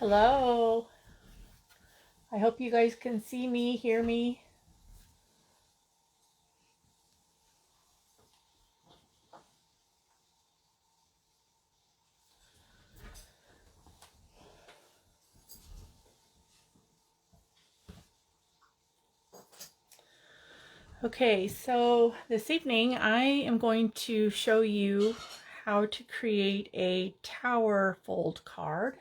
Hello. I hope you guys can see me, hear me. Okay, so this evening I am going to show you how to create a tower fold card.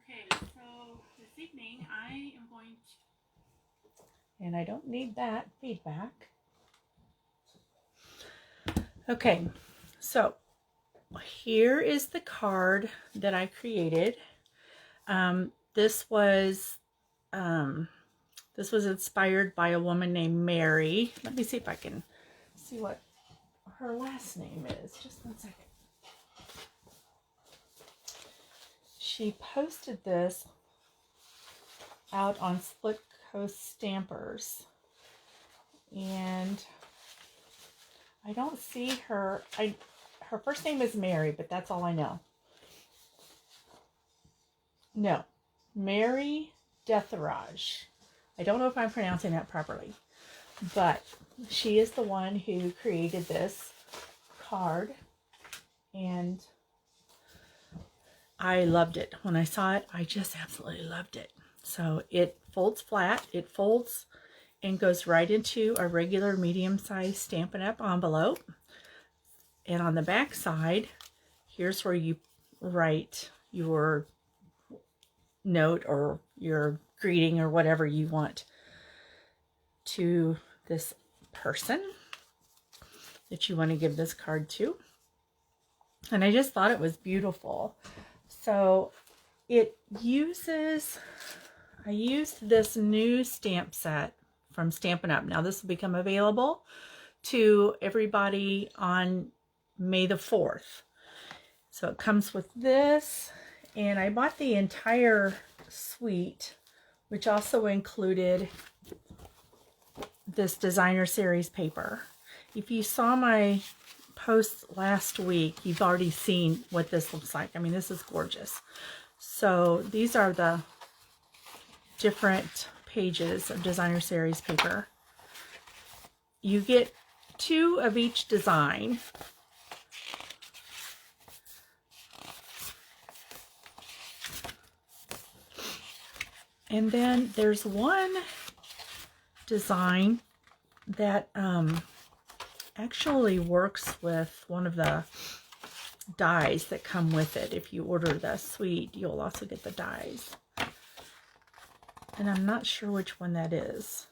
Okay, so this evening I am going to... And I don't need that feedback. Okay, so here is the card that I created. This was inspired by a woman named Mary. Let me see if I can see what her last name is. Just one second. She posted this out on Split Coast Stampers. And I don't see her. Her first name is Mary, but that's all I know. No, Mary Deatherage. I don't know if I'm pronouncing that properly, but she is the one who created this card, and I loved it. When I saw it, I just absolutely loved it. So it folds flat, it folds and goes right into a regular medium-sized Stampin' Up! Envelope. And on the back side, here's where you write your note or your greeting or whatever you want to this person that you want to give this card to. And I just thought it was beautiful. So it uses, I used this new stamp set from Stampin' Up! Now this will become available to everybody on May the 4th. So it comes with this, and I bought the entire suite, which also included this designer series paper. If you saw my post last week, you've already seen what this looks like. I mean, this is gorgeous. So these are the different pages of designer series paper. You get 2 of each design. And then there's one design that actually works with one of the dies that come with it. If you order the suite, you'll also get the dies. And I'm not sure which one that is.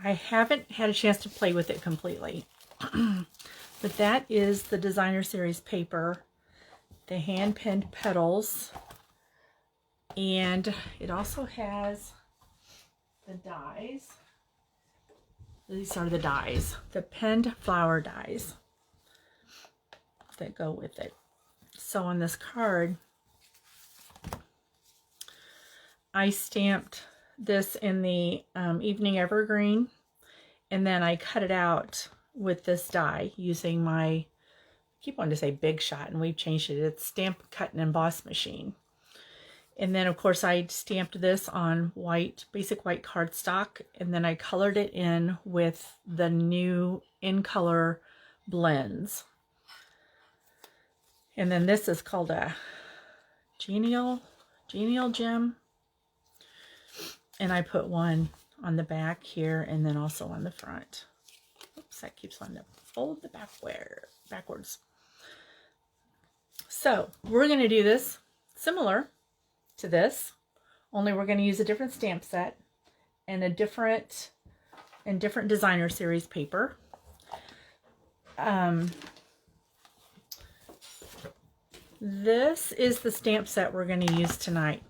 I haven't had a chance to play with it completely. But that is the designer series paper, the hand-pinned petals. And it also has the dies. These are the dies, the pinned flower dies that go with it. So on this card, I stamped this in the Evening Evergreen, and then I cut it out with this die using my, I keep wanting to say Big Shot, and we've changed it. It's Stamp, Cut, and Emboss machine. And then, of course, I stamped this on white, basic white cardstock, and then I colored it in with the new Incl blends. And then this is called a Genial Gem. And I put one on the back here and then also on the front. Oops, that keeps wanting to fold the backwards. So we're going to do this similar to this, only we're going to use a different stamp set and a different designer series paper. This is the stamp set we're going to use tonight.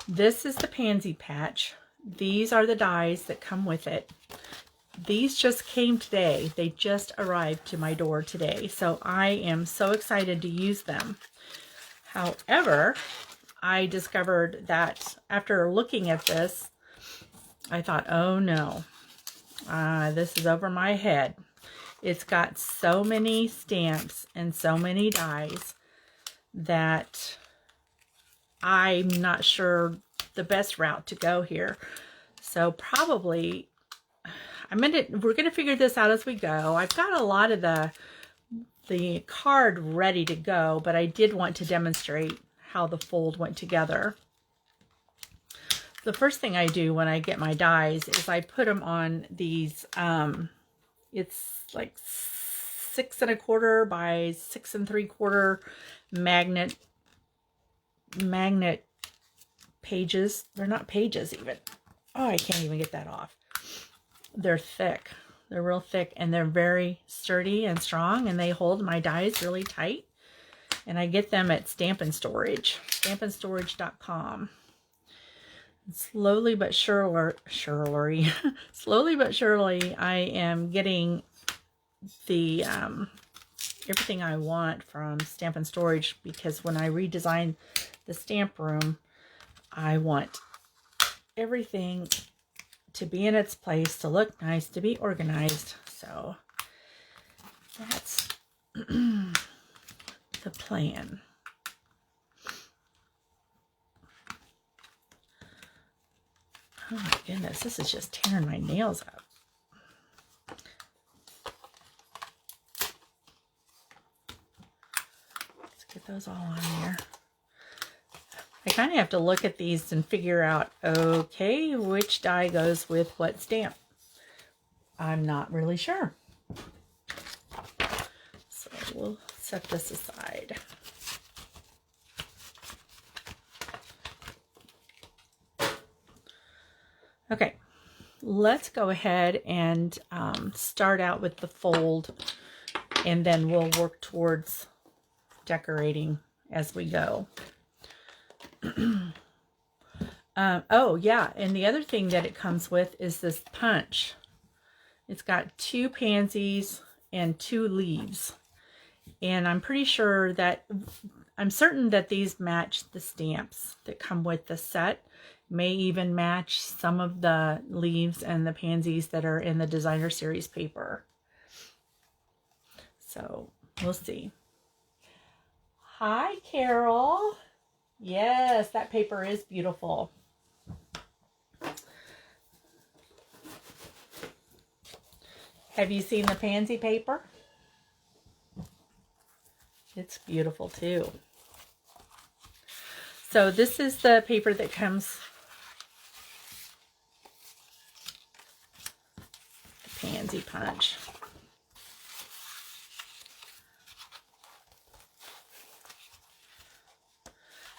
This is the Pansy Patch. These are the dies that come with it. These just came today. They just arrived to my door today, so I am so excited to use them. However, I discovered that after looking at this, I thought, oh no, this is over my head. It's got so many stamps and so many dies that I'm not sure the best route to go here. So probably we're gonna figure this out as we go. I've got a lot of the card ready to go, but I did want to demonstrate how the fold went together. The first thing I do when I get my dies is I put them on these, it's like 6 1/4 by 6 3/4 magnet pages. They're not pages even. Oh, I can't even get that off. They're thick. They're real thick, and they're very sturdy and strong, and they hold my dies really tight. And I get them at Stampin Storage, stampinstorage.com. Slowly but surely, slowly but surely, I am getting the everything I want from Stampin Storage, because when I redesign the stamp room, I want everything to be in its place, to look nice, to be organized. So that's the plan. Oh my goodness, this is just tearing my nails up. Let's get those all on there. I kind of have to look at these and figure out, okay, which die goes with what stamp. I'm not really sure. So we'll set this aside. Okay, let's go ahead and start out with the fold, and then we'll work towards decorating as we go. Oh yeah, and the other thing that it comes with is this punch. It's got 2 pansies and 2 leaves, and I'm certain that these match the stamps that come with the set. May even match some of the leaves and the pansies that are in the designer series paper. So we'll see. Hi, Carol. Yes, that paper is beautiful. Have you seen the pansy paper? It's beautiful too. So this is the paper that comes, the pansy punch.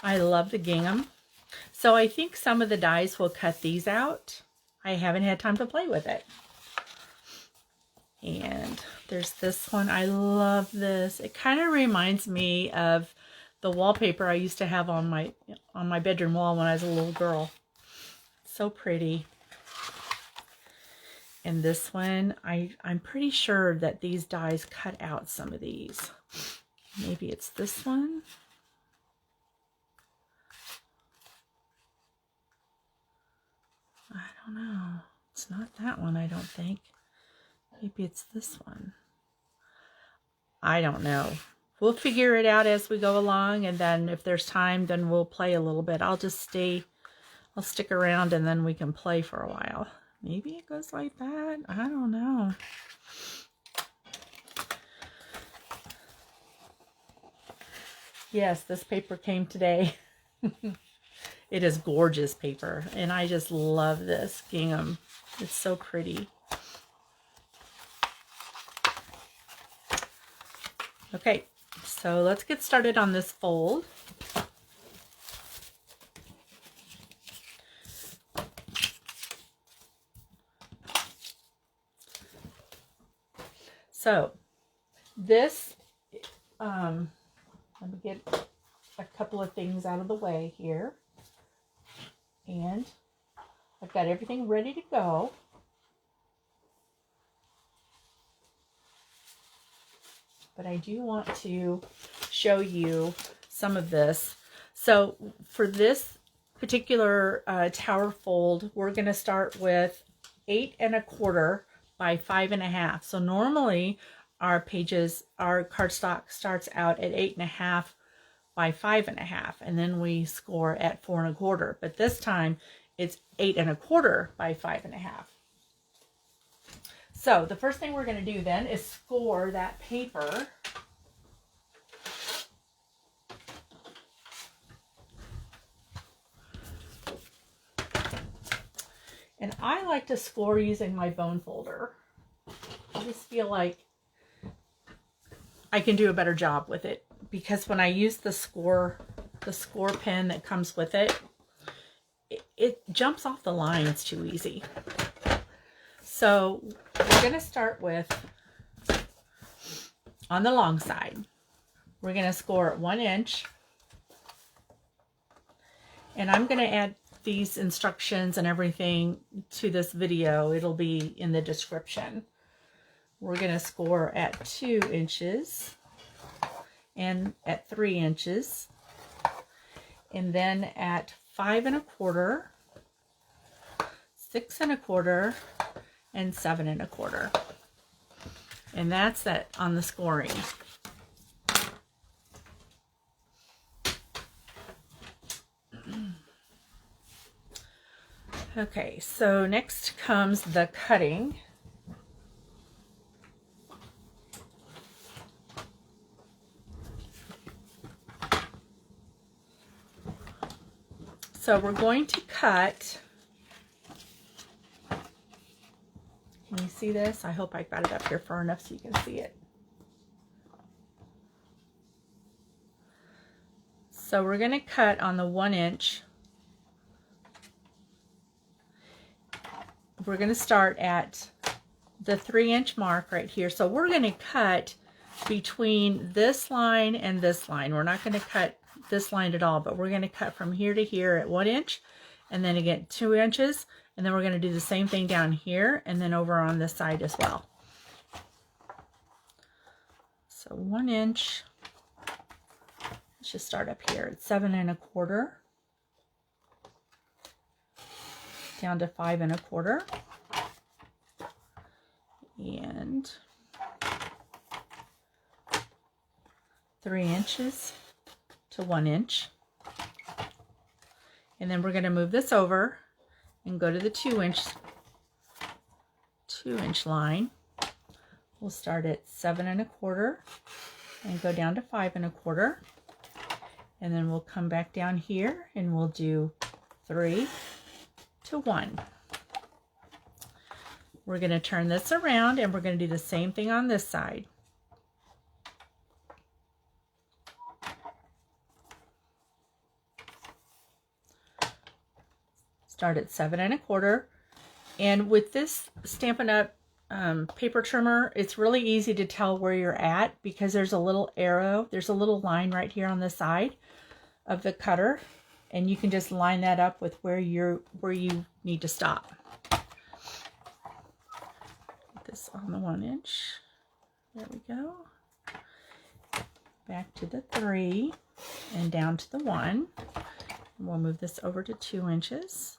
I love the gingham. So I think some of the dies will cut these out. I haven't had time to play with it. And there's this one. I love this. It kind of reminds me of the wallpaper I used to have on my bedroom wall when I was a little girl. So pretty. And this one, I'm pretty sure that these dies cut out some of these. Maybe it's this one. I don't know. It's not that one, I don't think. Maybe it's this one. I don't know. We'll figure it out as we go along, and then if there's time, then we'll play a little bit. I'll stick around, and then we can play for a while. Maybe it goes like that. I don't know. Yes, this paper came today. It is gorgeous paper, and I just love this gingham. It's so pretty. Okay, so let's get started on this fold. So this, let me get a couple of things out of the way here. And I've got everything ready to go. But I do want to show you some of this. So for this particular tower fold, we're going to start with 8 1/4 by 5 1/2. So normally our cardstock starts out at 8 1/2 by 5.5, and then we score at 4 1/4. But this time it's 8 1/4 by 5.5. So the first thing we're going to do then is score that paper. And I like to score using my bone folder. I just feel like I can do a better job with it, because when I use the score pen that comes with it, it jumps off the lines too easy. So we're going to start with, on the long side, we're going to score at 1 inch. And I'm going to add these instructions and everything to this video. It'll be in the description. We're going to score at 2 inches and at 3 inches, and then at 5 1/4, 6 1/4, and 7 1/4. And that's that on the scoring. Okay, so next comes the cutting. So we're going to cut. Can you see this? I hope I got it up here far enough so you can see it. So we're going to cut on the 1 inch. We're going to start at the 3 inch mark right here. So we're going to cut between this line and this line. We're not going to cut this line at all, but we're going to cut from here to here at 1 inch, and then again 2 inches, and then we're going to do the same thing down here and then over on this side as well. So 1 inch, let's just start up here at 7 1/4, down to 5 1/4, and 3 inches to 1 inch. And then we're going to move this over and go to the 2 inch line. We'll start at 7 1/4 and go down to 5 1/4. And then we'll come back down here and we'll do 3 to 1. We're going to turn this around and we're going to do the same thing on this side. Start at 7 1/4, and with this Stampin' Up! Paper trimmer, it's really easy to tell where you're at, because there's a little arrow, there's a little line right here on the side of the cutter, and you can just line that up with where you need to stop. Put this on the 1 inch. There we go. Back to the 3 and down to the 1. And we'll move this over to 2 inches.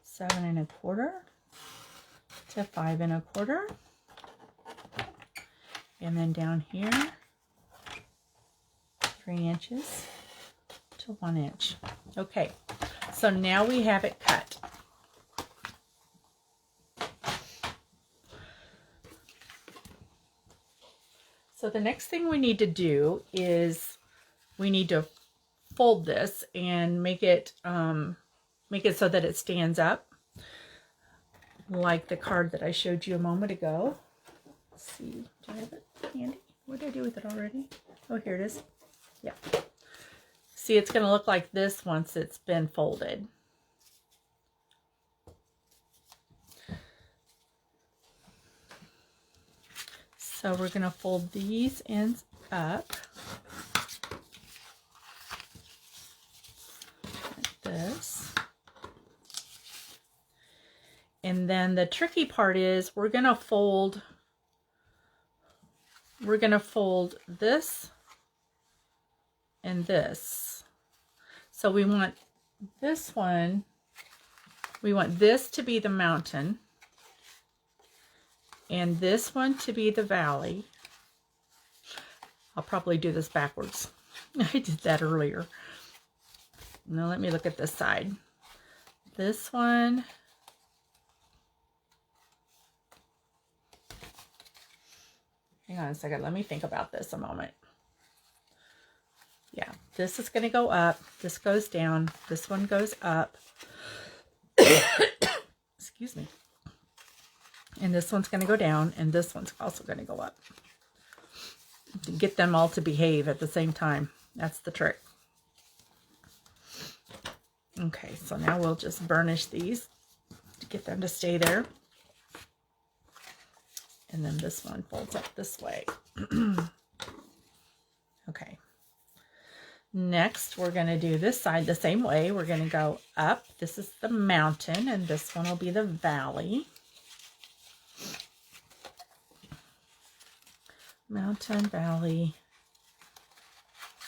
7 1/4 to 5 1/4, and then down here 3 inches to 1 inch. Okay, so now we have it cut. So the next thing we need to do is we need to fold this and make it so that it stands up like the card that I showed you a moment ago. Let's see, do I have it handy? What did I do with it already? Oh, here it is. Yeah. See, it's going to look like this once it's been folded. So we're going to fold these ends up like this. And then the tricky part is we're going to fold this and this. So we want this one, we want this to be the mountain, and this one to be the valley. I'll probably do this backwards. I did that earlier. Now let me look at this side. This one, hang on a second, let me think about this a moment. Yeah, this is going to go up, this goes down, this one goes up. Excuse me. And this one's going to go down, and this one's also going to go up. To get them all to behave at the same time. That's the trick. Okay, so now we'll just burnish these to get them to stay there. And then this one folds up this way. Okay. Next, we're going to do this side the same way. We're going to go up. This is the mountain, and this one will be the valley. Mountain, valley,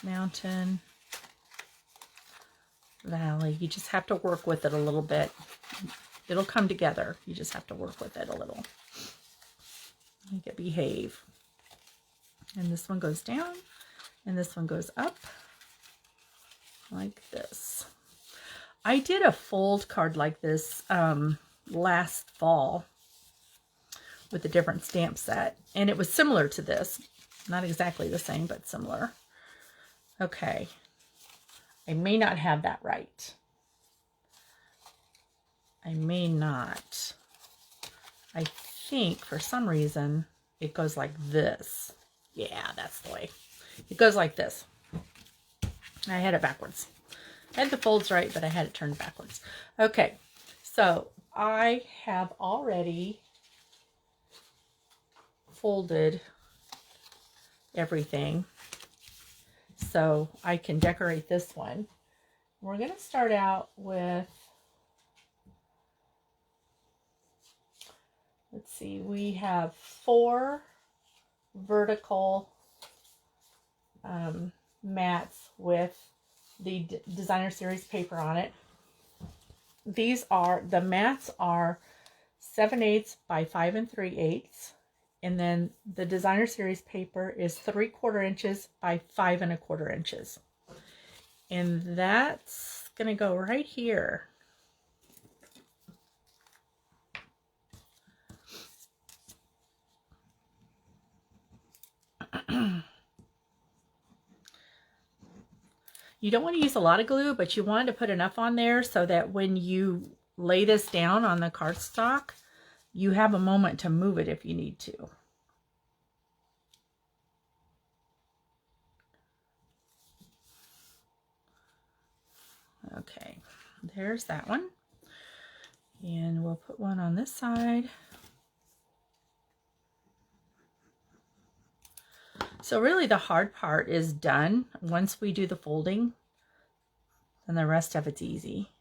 mountain, valley. You just have to work with it a little bit. It'll come together. You just have to work with it a little. Make it behave. And this one goes down, and this one goes up like this. I did a fold card like this last fall with a different stamp set, and it was similar to this. Not exactly the same, but similar. Okay. I may not have that right. I may not. I think for some reason it goes like this. Yeah, that's the way. It goes like this. I had it backwards. I had the folds right, but I had it turned backwards. Okay, so I have already folded everything, so I can decorate this one. We're going to start out with, let's see, we have 4 vertical mats with the designer series paper on it. These are, the mats are 7/8 by 5 3/8. And then the designer series paper is 3/4 inches by 5 1/4 inches. And that's going to go right here. You don't want to use a lot of glue, but you want to put enough on there so that when you lay this down on the cardstock, you have a moment to move it if you need to. Okay, there's that one. And we'll put one on this side. So really the hard part is done. Once we do the folding, then the rest of it's easy.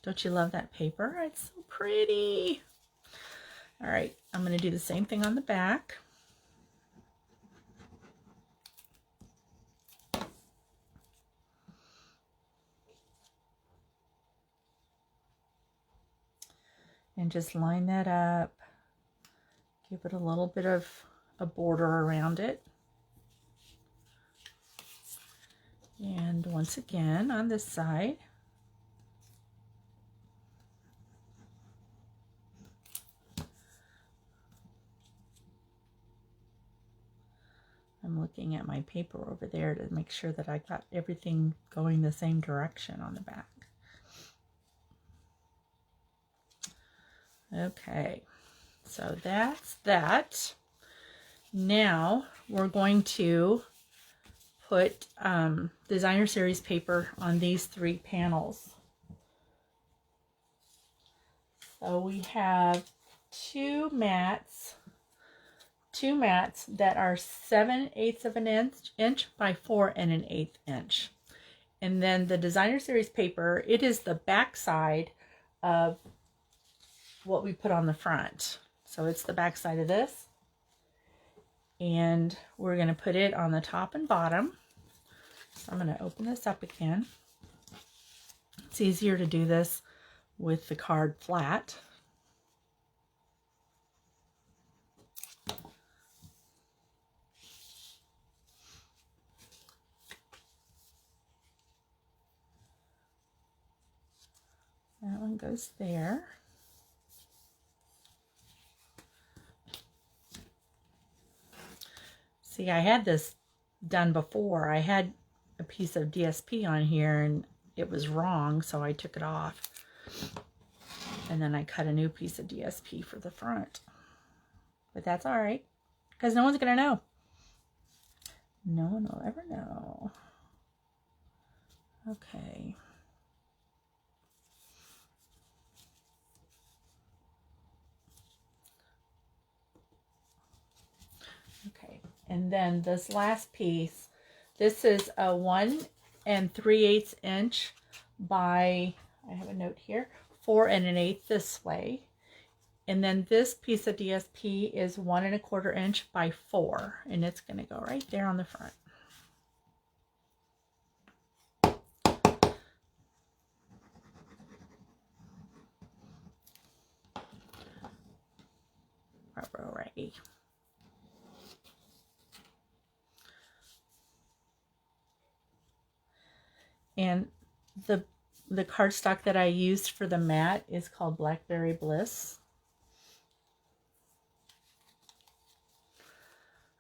Don't you love that paper? It's so pretty. All right, I'm going to do the same thing on the back. And just line that up. Give it a little bit of a border around it. And once again on this side. I'm looking at my paper over there to make sure that I got everything going the same direction on the back. Okay, so that's that. Now we're going to put designer series paper on these 3 panels. So we have two mats that are 7/8 of an inch by 4 1/8 inch. And then the designer series paper, it is the back side of what we put on the front. So it's the back side of this. And we're going to put it on the top and bottom. So I'm going to open this up again. It's easier to do this with the card flat. That one goes there. See, I had this done before. I had a piece of DSP on here and it was wrong, so I took it off. And then I cut a new piece of DSP for the front. But that's all right, because no one's going to know. No one will ever know. Okay. Okay, and then this last piece, this is a 1 3/8 inch by, I have a note here, 4 1/8 this way. And then this piece of DSP is 1 1/4 inch by 4, and it's going to go right there on the front. Alrighty. And the cardstock that I used for the mat is called Blackberry Bliss.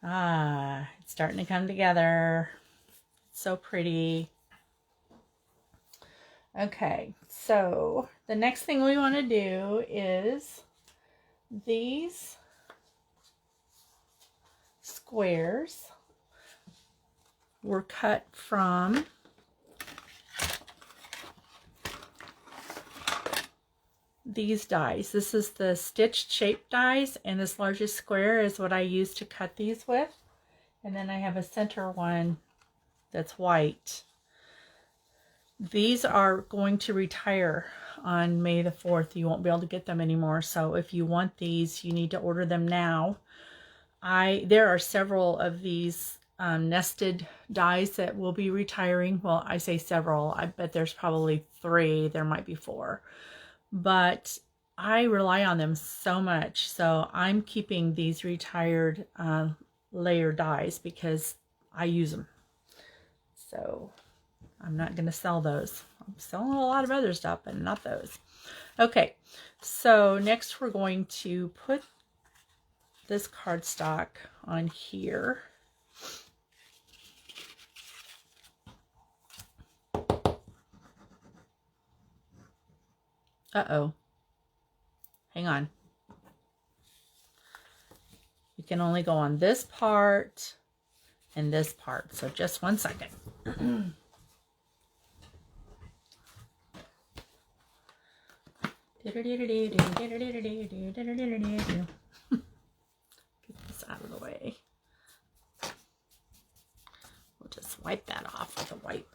Ah, it's starting to come together. It's so pretty. Okay, so the next thing we want to do is these squares were cut from these dies. This is the stitched shape dies, and this largest square is what I use to cut these with. And then I have a center one that's white. These are going to retire on May the 4th. You won't be able to get them anymore. So if you want these, you need to order them now. There are several of these nested dies that will be retiring. Well, I say several. I bet there's probably 3. There might be 4. But I rely on them so much, so I'm keeping these retired layer dies because I use them. So I'm not going to sell those. I'm selling a lot of other stuff, but not those. Okay, so next we're going to put this cardstock on here. Uh-oh. Hang on. You can only go on this part and this part. So just 1 second. Get this out of the way. We'll just wipe that off with a wipe.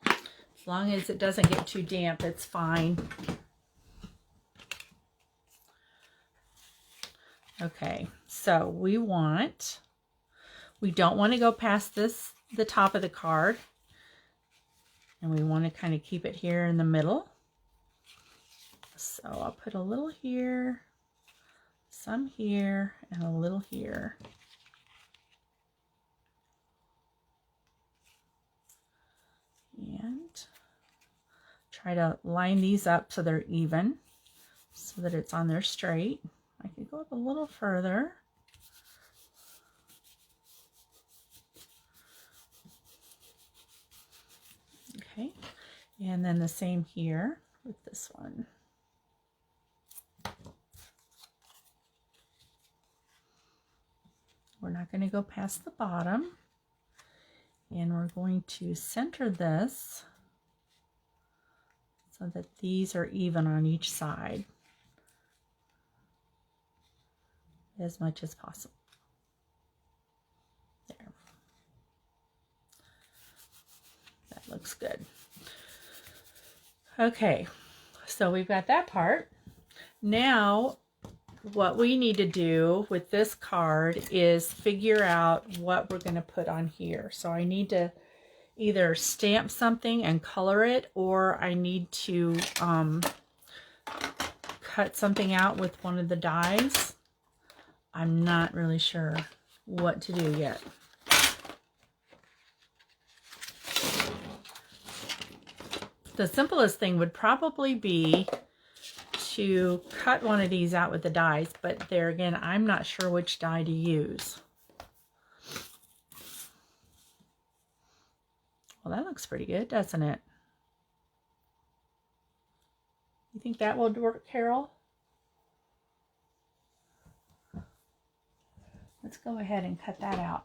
As long as it doesn't get too damp, it's fine. Okay, so we don't want to go past the top of the card. And we want to kind of keep it here in the middle. So I'll put a little here, some here, and a little here. And try to line these up so they're even, so that it's on there straight. I could go up a little further. Okay, and then the same here with this one. We're not going to go past the bottom, and we're going to center this so that these are even on each side as much as possible. There. That looks good. Okay, so we've got that part. Now, what we need to do with this card is figure out what we're going to put on here. So I need to either stamp something and color it, or I need to cut something out with one of the dies. I'm not really sure what to do yet. The simplest thing would probably be to cut one of these out with the dies, but there again, I'm not sure which die to use. Well, that looks pretty good, doesn't it? You think that will work, Carol? Let's go ahead and cut that out.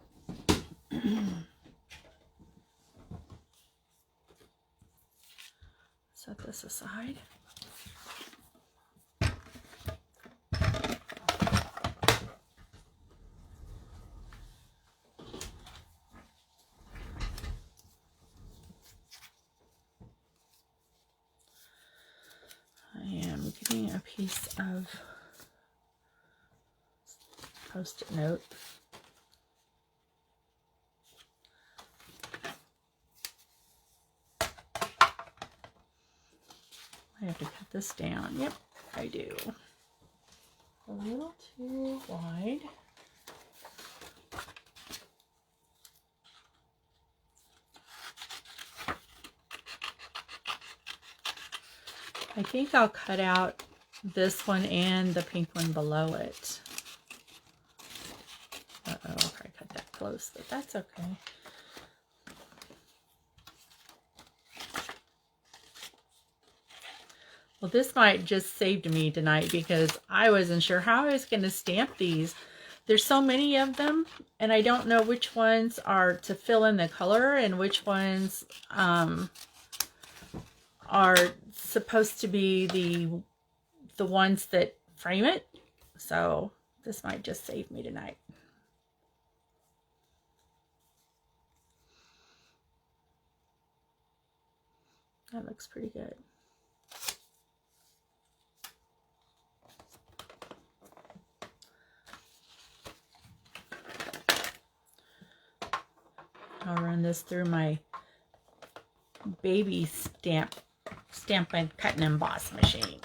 Set this aside. I am getting a piece of Post-it note. I have to cut this down. Yep, I do. A little too wide. I think I'll cut out this one and the pink one below it. Uh-oh, I cut that close, but that's okay. Well, this might just saved me tonight because I wasn't sure how I was going to stamp these. There's so many of them, and I don't know which ones are to fill in the color and which ones are supposed to be the ones that frame it. So this might just save me tonight. That looks pretty good. I'll run this through my baby Stampin' Cut and Emboss machine.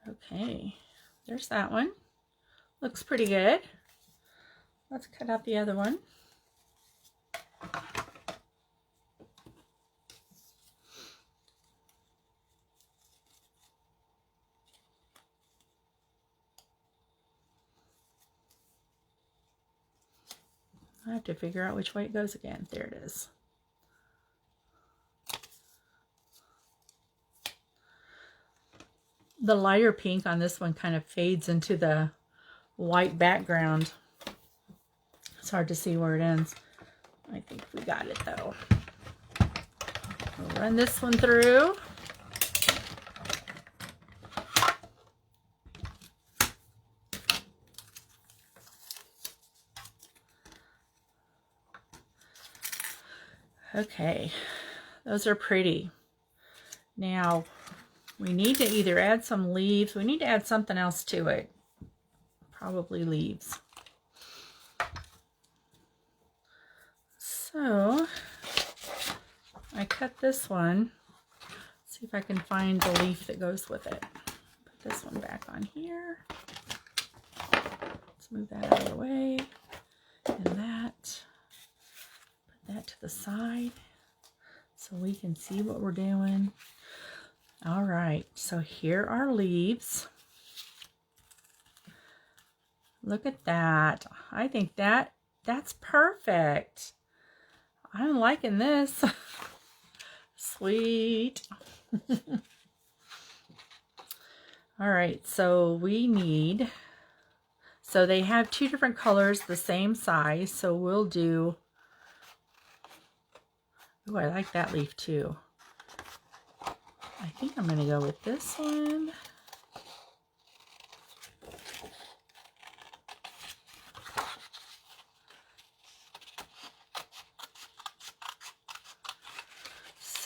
Okay, there's that one. Looks pretty good. Let's cut out the other one. I have to figure out which way it goes again. There it is. The lighter pink on this one kind of fades into the white background. It's hard to see where it ends. I think we got it though. We'll run this one through. Okay, those are pretty. Now, we need to either add some leaves. We need to add something else to it. Probably leaves. So, I cut this one. Let's see if I can find the leaf that goes with it. Put this one back on here. Let's move that out of the way. And that. That to the side so we can see what we're doing. All right, so here are leaves. Look at that. I think that's perfect. I'm liking this. Sweet. All right, so we need, so they have two different colors the same size, so we'll do, oh, I like that leaf too. I think I'm going to go with this one.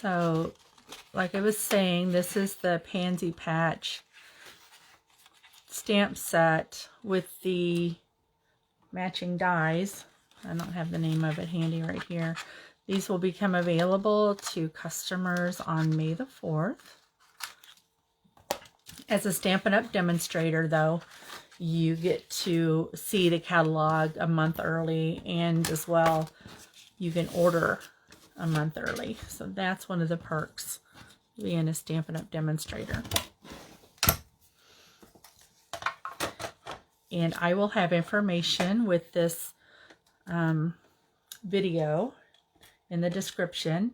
So, like I was saying, this is the Pansy Patch stamp set with the matching dies. I don't have the name of it handy right here. These will become available to customers on May the 4th. As a Stampin' Up! Demonstrator, though, you get to see the catalog a month early, and as well, you can order a month early. So that's one of the perks of being a Stampin' Up! Demonstrator. And I will have information with this video in the description,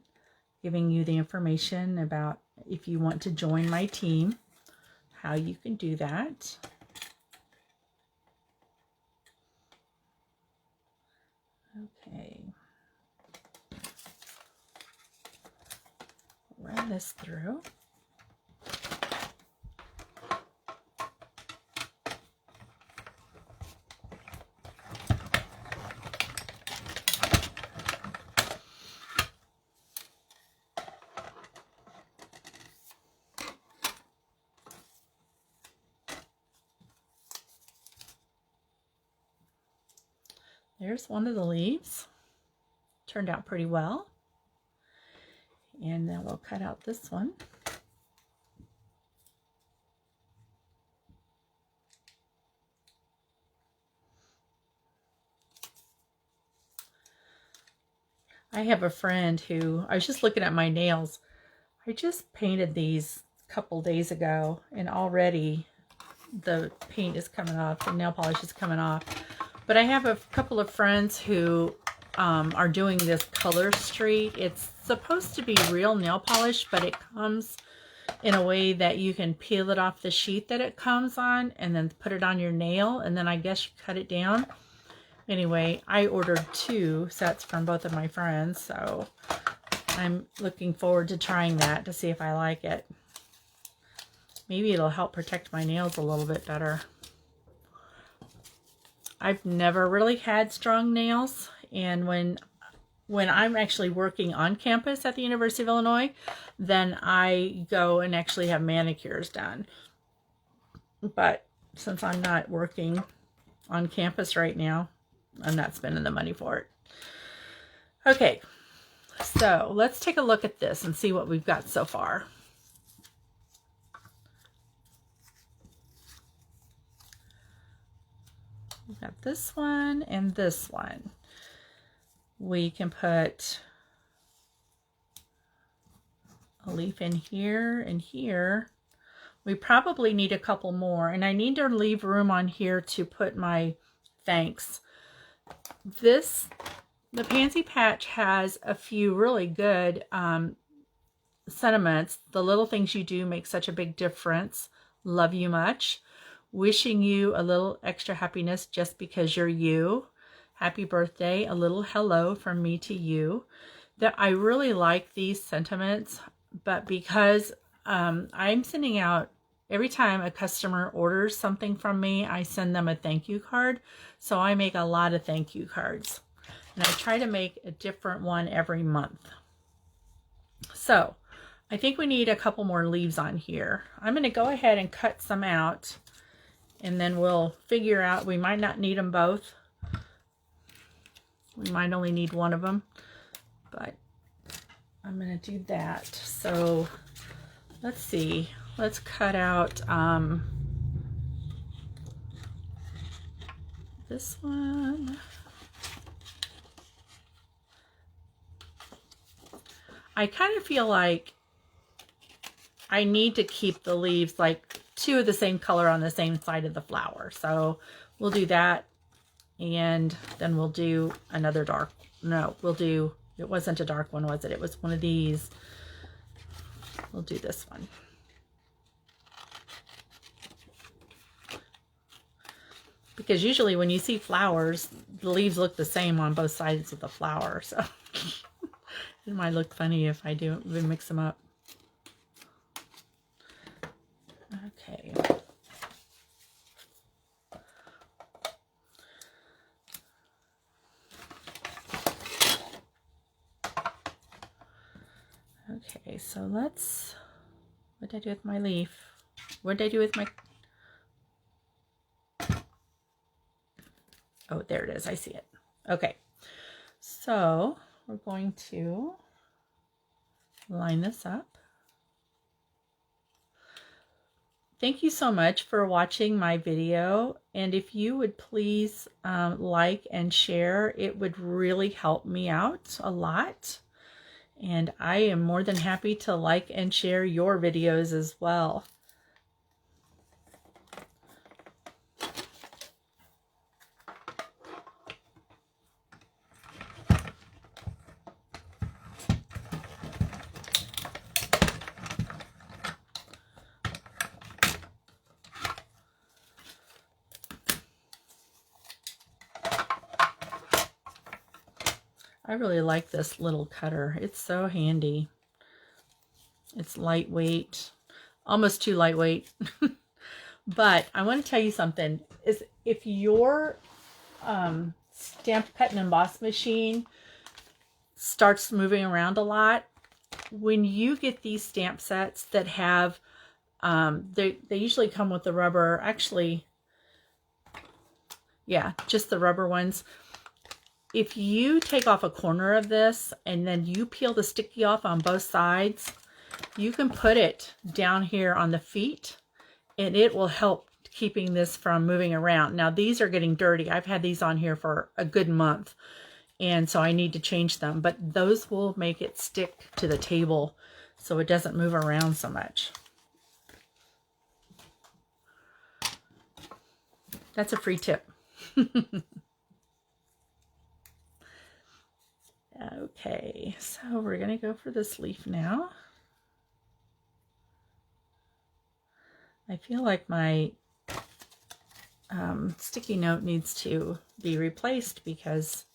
giving you the information about if you want to join my team, how you can do that. Okay. Run this through. There's one of the leaves. Turned out pretty well. And then we'll cut out this one. I have a friend who, I was just looking at my nails. I just painted these a couple days ago, and already the paint is coming off, the nail polish is coming off. But I have a couple of friends who are doing this color street. It's supposed to be real nail polish, but it comes in a way that you can peel it off the sheet that it comes on and then put it on your nail, and then I guess you cut it down. Anyway, I ordered 2 sets from both of my friends, so I'm looking forward to trying that to see if I like it. Maybe it'll help protect my nails a little bit better. I've never really had strong nails, and when I'm actually working on campus at the University of Illinois, then I go and actually have manicures done. But since I'm not working on campus right now, I'm not spending the money for it. Okay, so let's take a look at this and see what we've got so far. We've got this one and this one. We can put a leaf in here and here. We probably need a couple more, and I need to leave room on here to put my thanks. The Pansy Patch has a few really good sentiments. The little things you do make such a big difference. Love you much. Wishing you a little extra happiness just because you're you. Happy birthday. A little hello from me to you. That I really like these sentiments, but because I'm sending out, every time a customer orders something from me, I send them a thank you card. So I make a lot of thank you cards. And I try to make a different one every month. So I think we need a couple more leaves on here. I'm going to go ahead and cut some out. And then we'll figure out, we might not need them both. We might only need one of them. But I'm going to do that. So let's see. Let's cut out this one. I kind of feel like I need to keep the leaves like 2 of the same color on the same side of the flower. So we'll do that, and then we'll do another dark. No, we'll do, it wasn't a dark one, was it? It was one of these. We'll do this one. Because usually when you see flowers, the leaves look the same on both sides of the flower. So it might look funny if I do mix them up. Okay. Okay, so let's, what did I do with my leaf? What did I do with my, oh, there it is. I see it. Okay, so we're going to line this up. Thank you so much for watching my video, and if you would please like and share, it would really help me out a lot. And I am more than happy to like and share your videos as well. I really like this little cutter. It's so handy. It's lightweight, almost too lightweight. But I want to tell you something, is if your stamp cut and emboss machine starts moving around a lot, when you get these stamp sets that have, they usually come with the rubber, actually, yeah, just the rubber ones. If you take off a corner of this and then you peel the sticky off on both sides, you can put it down here on the feet and it will help keeping this from moving around. Now these are getting dirty. I've had these on here for a good month, and so I need to change them, but those will make it stick to the table so it doesn't move around so much. That's a free tip. Okay, so we're going to go for this leaf now. I feel like my sticky note needs to be replaced because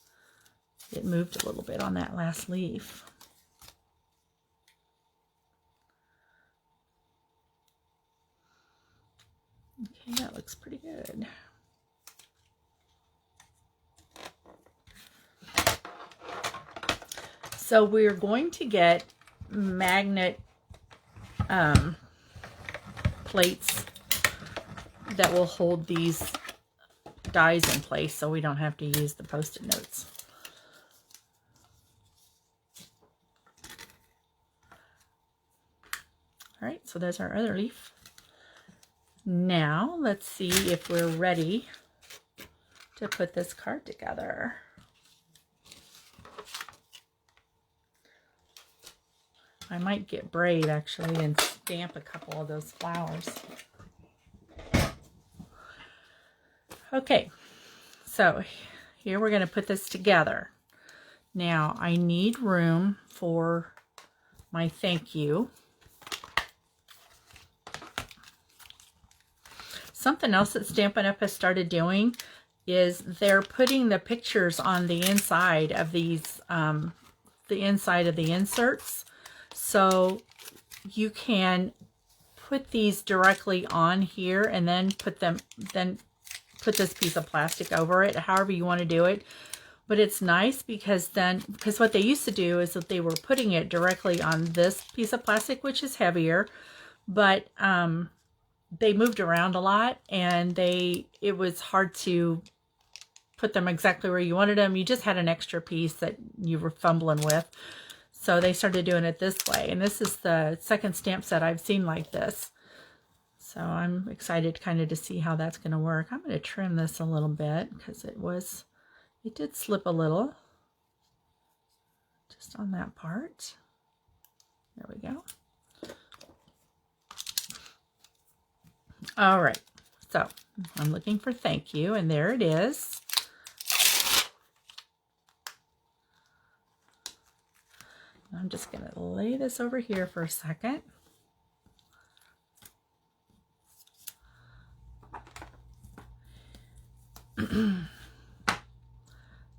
it moved a little bit on that last leaf. Okay, that looks pretty good. So we're going to get magnet plates that will hold these dies in place so we don't have to use the Post-it notes. All right, so there's our other leaf. Now let's see if we're ready to put this card together. I might get braid actually and stamp a couple of those flowers. Okay, so here we're going to put this together. Now I need room for my thank you. Something else that Stampin' Up! Has started doing is they're putting the pictures on the inside of these, the inside of the inserts. So you can put these directly on here and then put this piece of plastic over it, however you want to do it. But it's nice because what they used to do is that they were putting it directly on this piece of plastic, which is heavier, but they moved around a lot and it was hard to put them exactly where you wanted them. You just had an extra piece that you were fumbling with. So they started doing it this way. And this is the second stamp set I've seen like this. So I'm excited kind of to see how that's going to work. I'm going to trim this a little bit because it did slip a little. Just on that part. There we go. All right. So I'm looking for thank you, and there it is. I'm just going to lay this over here for a second.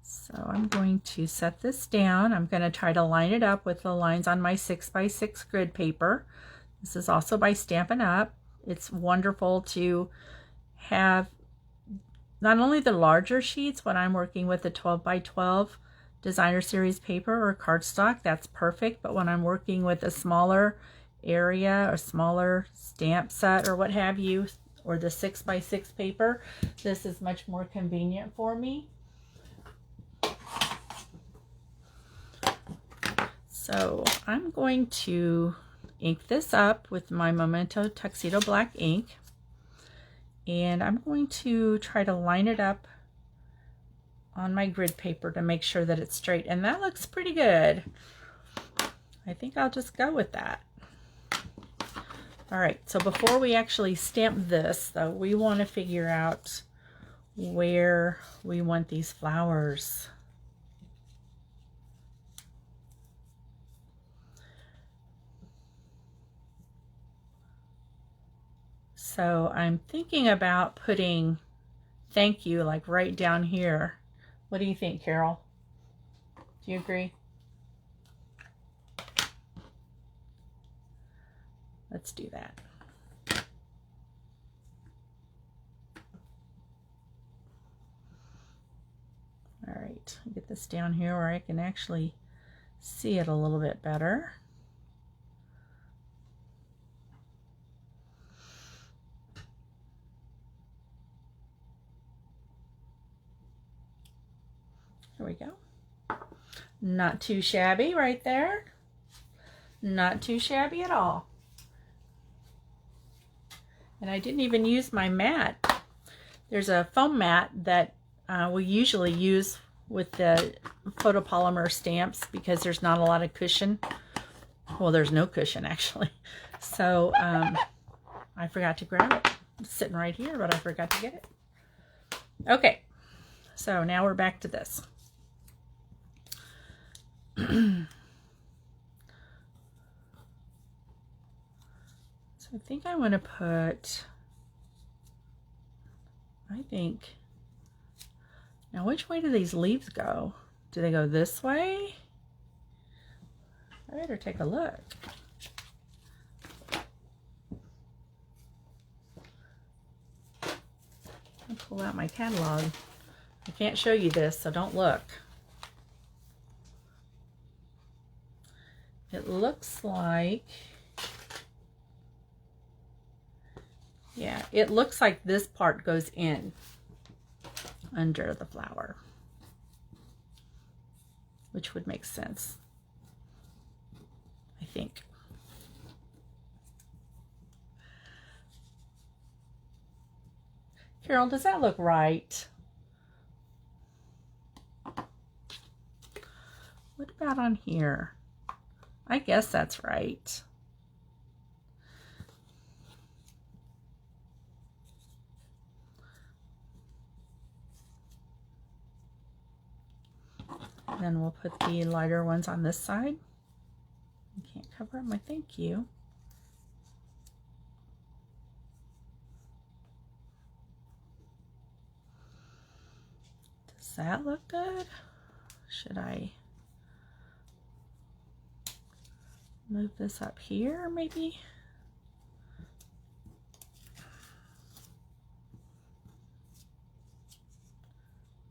So I'm going to set this down. I'm going to try to line it up with the lines on my 6x6 grid paper. This is also by Stampin' Up! It's wonderful to have not only the larger sheets when I'm working with the 12x12, designer series paper or cardstock, that's perfect. But when I'm working with a smaller area or smaller stamp set or what have you, or the 6x6 paper, this is much more convenient for me. So I'm going to ink this up with my Memento Tuxedo Black ink, and I'm going to try to line it up on my grid paper to make sure that it's straight, and that looks pretty good. I think I'll just go with that. All right, so before we actually stamp this, though, we want to figure out where we want these flowers. So I'm thinking about putting thank you like right down here. What do you think, Carol? Do you agree? Let's do that. All right, get this down here where I can actually see it a little bit better. There we go. Not too shabby right there. Not too shabby at all. And I didn't even use my mat. There's a foam mat that we usually use with the photopolymer stamps because there's not a lot of cushion. Well, there's no cushion actually. So I forgot to grab it. It's sitting right here, but I forgot to get it. Okay, so now we're back to this. So I think I want to put, now which way do these leaves go? Do they go this way? I better take a look. I'll pull out my catalog. I can't show you this, so don't look. It looks like, yeah, it looks like this part goes in under the flower, which would make sense, I think. Carol, does that look right? What about on here? I guess that's right. Then we'll put the lighter ones on this side. I can't cover up my thank you. Does that look good? Should I move this up here maybe?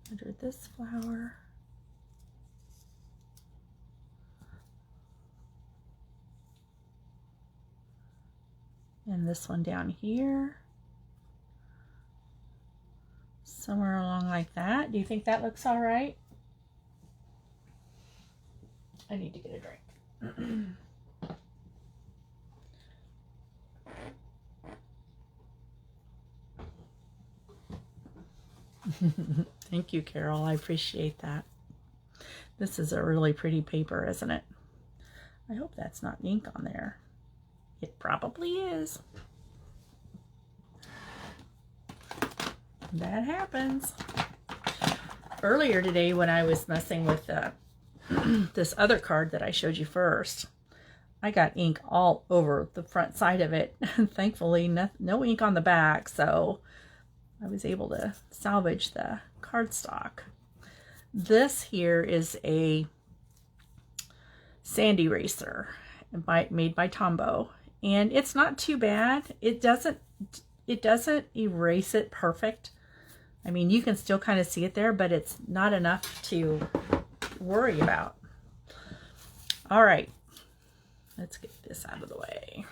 Under this flower. And this one down here. Somewhere along like that. Do you think that looks all right? I need to get a drink. Thank you, Carol. I appreciate that. This is a really pretty paper, isn't it? I hope that's not ink on there. It probably is. That happens. Earlier today when I was messing with this other card that I showed you first, I got ink all over the front side of it. Thankfully, no ink on the back, so I was able to salvage the cardstock. This here is a sand eraser made by Tombow, and it's not too bad. It doesn't erase it perfect. I mean, you can still kind of see it there, but it's not enough to worry about. All right, let's get this out of the way.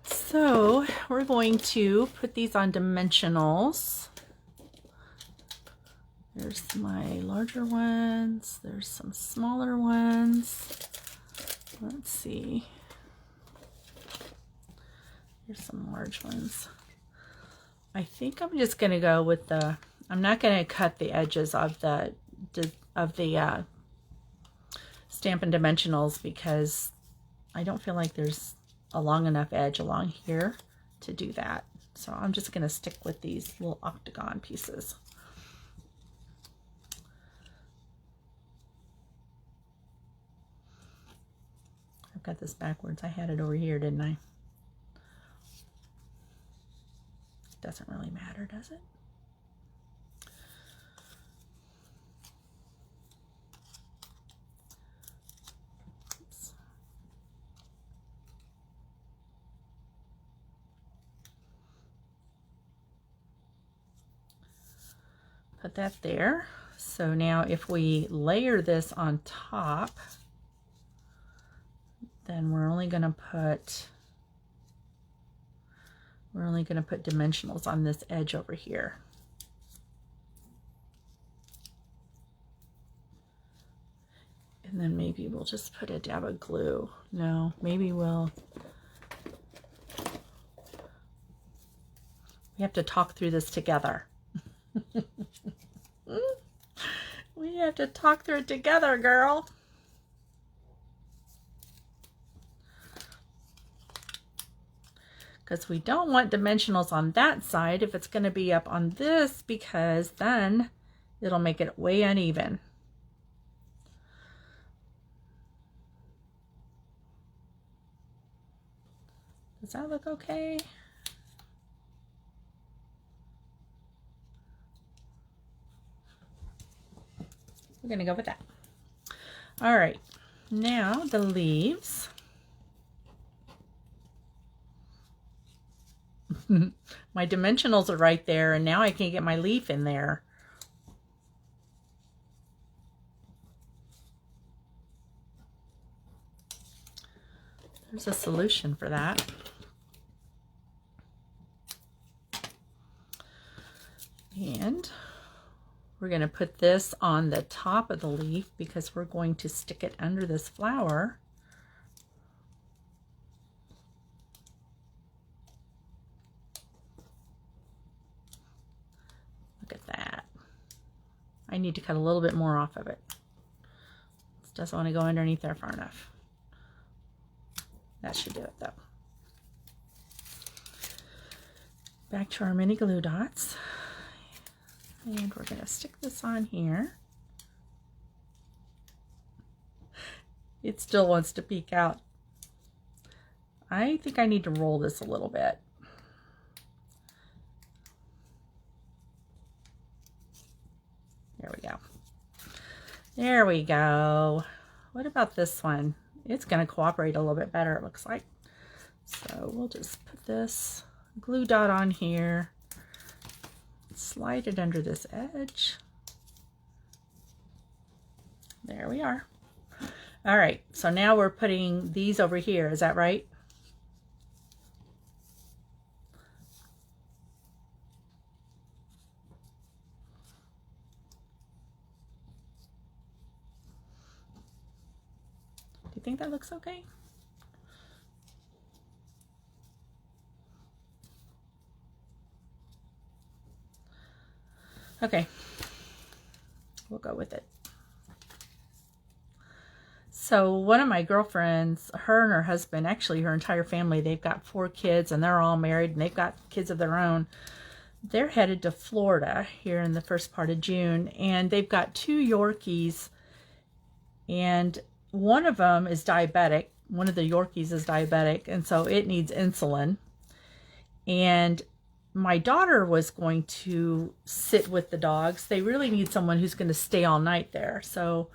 So we're going to put these on dimensionals. There's my larger ones. There's some smaller ones. Let's see. Here's some large ones. I think I'm just going to go with the, I'm not going to cut the edges of the Stampin' Dimensionals because I don't feel like there's a long enough edge along here to do that. So I'm just going to stick with these little octagon pieces. I've got this backwards. I had it over here, didn't I? Doesn't really matter, does it? Oops. Put that there. So now if we layer this on top, then we're only going to put dimensionals on this edge over here. And then maybe we'll just put a dab of glue. No, maybe we have to talk through this together. We have to talk through it together, girl. Because we don't want dimensionals on that side if it's going to be up on this, because then it'll make it way uneven. Does that look okay? We're going to go with that. All right, now the leaves. My dimensionals are right there, and now I can't get my leaf in there. There's a solution for that. And we're going to put this on the top of the leaf because we're going to stick it under this flower. Look at that. I need to cut a little bit more off of it. It doesn't want to go underneath there far enough. That should do it though. Back to our mini glue dots. And we're going to stick this on here. It still wants to peek out. I think I need to roll this a little bit. There we go. There we go. What about this one? It's going to cooperate a little bit better, it looks like. So we'll just put this glue dot on here. Slide it under this edge. There we are. All right, so now we're putting these over here. Is that right? Do you think that looks okay? Okay, we'll go with it. So one of my girlfriends, her and her husband, actually her entire family, they've got 4 kids and they're all married and they've got kids of their own. They're headed to Florida here in the first part of June, and they've got 2 Yorkies, and one of them is diabetic. One of the Yorkies is diabetic, and so it needs insulin. And my daughter was going to sit with the dogs. They really need someone who's going to stay all night there. So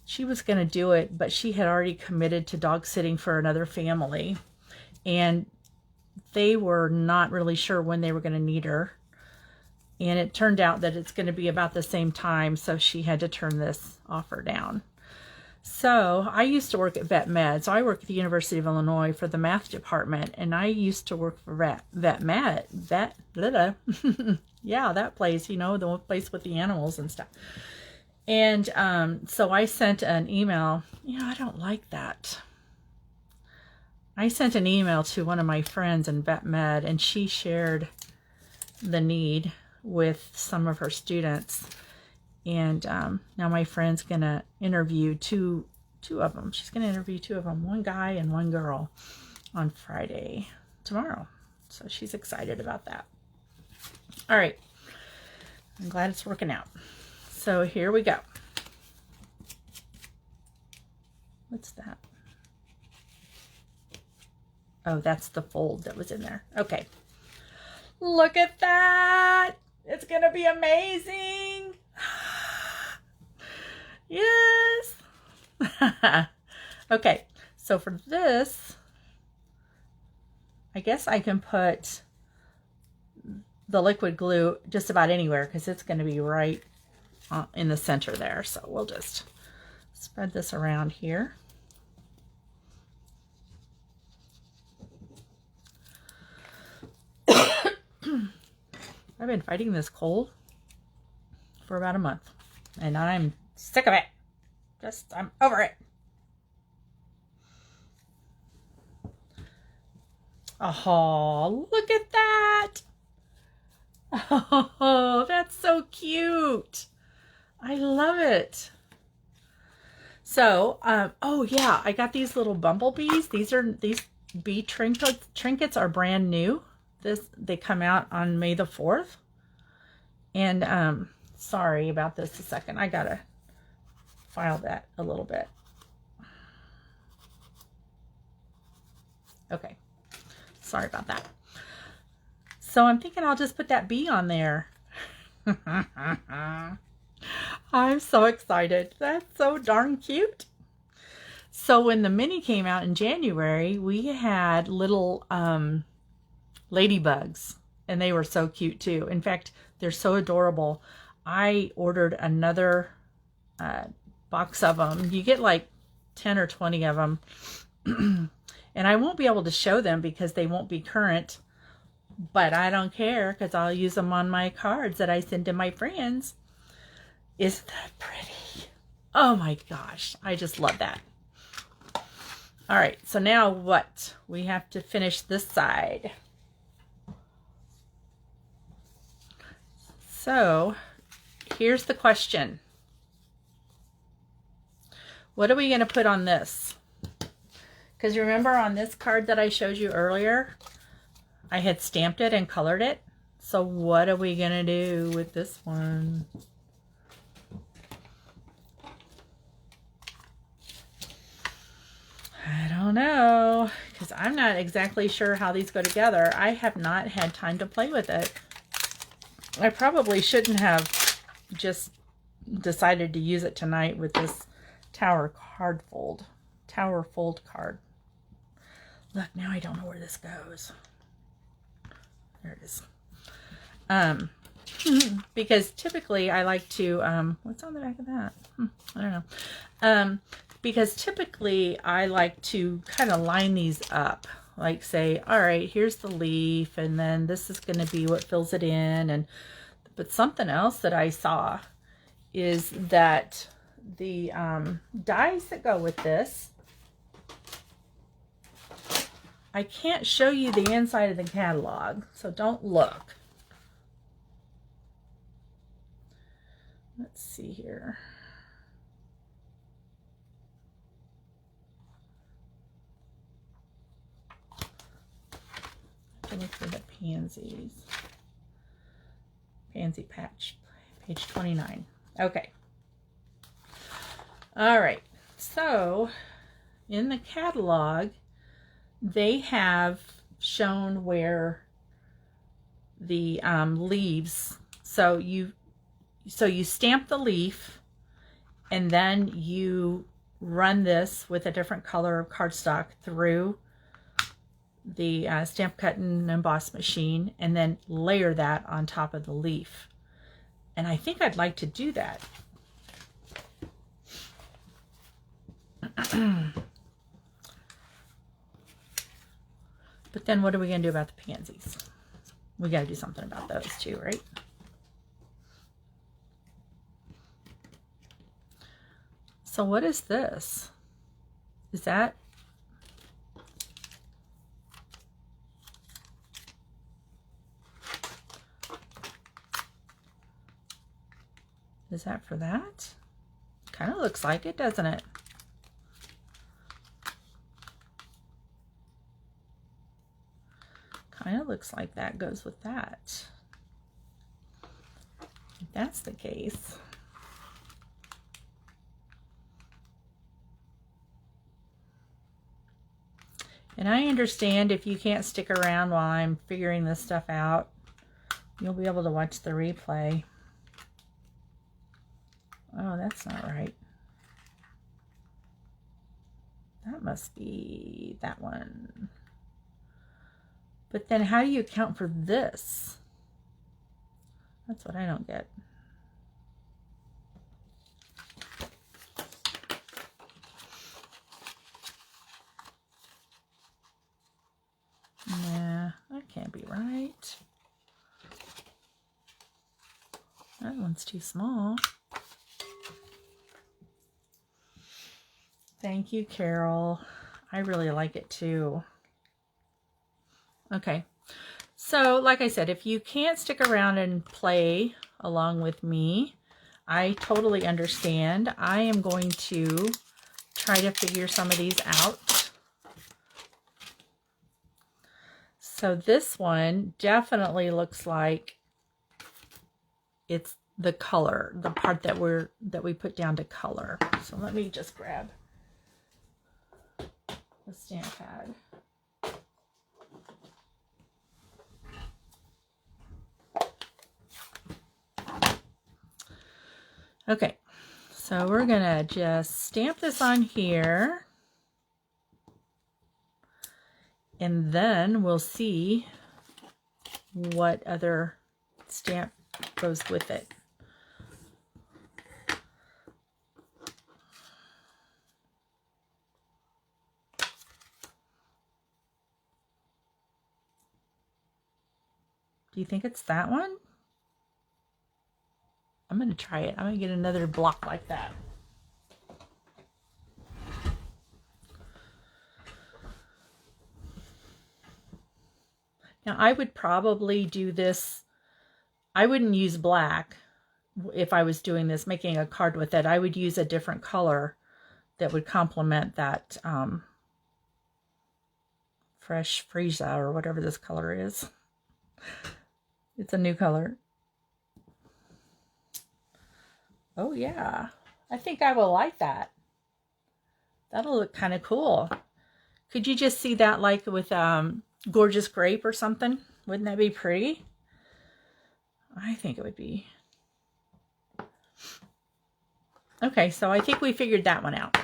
she was going to do it, but she had already committed to dog sitting for another family. And they were not really sure when they were going to need her. And it turned out that it's going to be about the same time, so she had to turn this offer down. So I used to work at Vet Med. So I work at the University of Illinois for the math department, and I used to work for yeah, that place, you know, the place with the animals and stuff. And so I sent an email. You know, I don't like that. I sent an email to one of my friends in Vet Med, and she shared the need with some of her students. And now my friend's gonna interview two of them. She's gonna interview two of them, one guy and one girl, on Friday, tomorrow. So she's excited about that. All right, I'm glad it's working out. So here we go. What's that? Oh, that's the fold that was in there. Okay. Look at that. It's going to be amazing. Yes. Okay. So for this, I guess I can put the liquid glue just about anywhere because it's going to be right in the center there. So we'll just spread this around here. I've been fighting this cold for about a month, and I'm sick of it. I'm over it. Oh, look at that. Oh, that's so cute. I love it. So, oh yeah, I got these little bumblebees. These bee trinkets are brand new. They come out on May the 4th. And sorry about this a second. I gotta file that a little bit. Okay. Sorry about that. So I'm thinking I'll just put that bee on there. I'm so excited. That's so darn cute. So when the mini came out in January, we had little ladybugs, and they were so cute too. In fact, they're so adorable. I ordered another box of them. You get like 10 or 20 of them. And I won't be able to show them because they won't be current, but I don't care because I'll use them on my cards that I send to my friends. Isn't that pretty? Oh my gosh, I just love that. All right, so now what? We have to finish this side. So here's the question. What are we going to put on this? Because remember on this card that I showed you earlier, I had stamped it and colored it. So what are we going to do with this one? I don't know, because I'm not exactly sure how these go together. I have not had time to play with it. I probably shouldn't have just decided to use it tonight with this tower fold card. Look, now I don't know where this goes. There it is. Because typically I like to, what's on the back of that? I don't know. Because typically I like to kind of line these up. Like say, all right, here's the leaf, and then this is going to be what fills it in. But something else that I saw is that the dies that go with this, I can't show you the inside of the catalog, so don't look. Let's see here. Look for the pansies. Pansy Patch, page 29. Okay. All right. So in the catalog, they have shown where the leaves. So you stamp the leaf, and then you run this with a different color of cardstock through the stamp cut and emboss machine, and then layer that on top of the leaf. And I think I'd like to do that. But then what are we going to do about the pansies? We got to do something about those too, right? So what is this? Is that? Is that for that? Kind of looks like it, doesn't it? Kind of looks like that goes with that. If that's the case. And I understand if you can't stick around while I'm figuring this stuff out, you'll be able to watch the replay. Oh, that's not right. That must be that one. But then how do you account for this? That's what I don't get. Nah, that can't be right. That one's too small. Thank you, Carol. I really like it too. Okay, so like I said, if you can't stick around and play along with me, I totally understand. I am going to try to figure some of these out. So this one definitely looks like it's the color, the part that we put down to color. So let me just grab the stamp pad. Okay, so we're gonna just stamp this on here, and then we'll see what other stamp goes with it. Do you think it's that one? I'm going to try it. I'm going to get another block like that. Now I would probably do this. I wouldn't use black if I was doing this, making a card with it. I would use a different color that would complement that fresh Freesia or whatever this color is. It's a new color. Oh yeah, I think I will like that. That'll look kind of cool. Could you just see that like with Gorgeous Grape or something? Wouldn't that be pretty? I think it would be. Okay, so I think we figured that one out.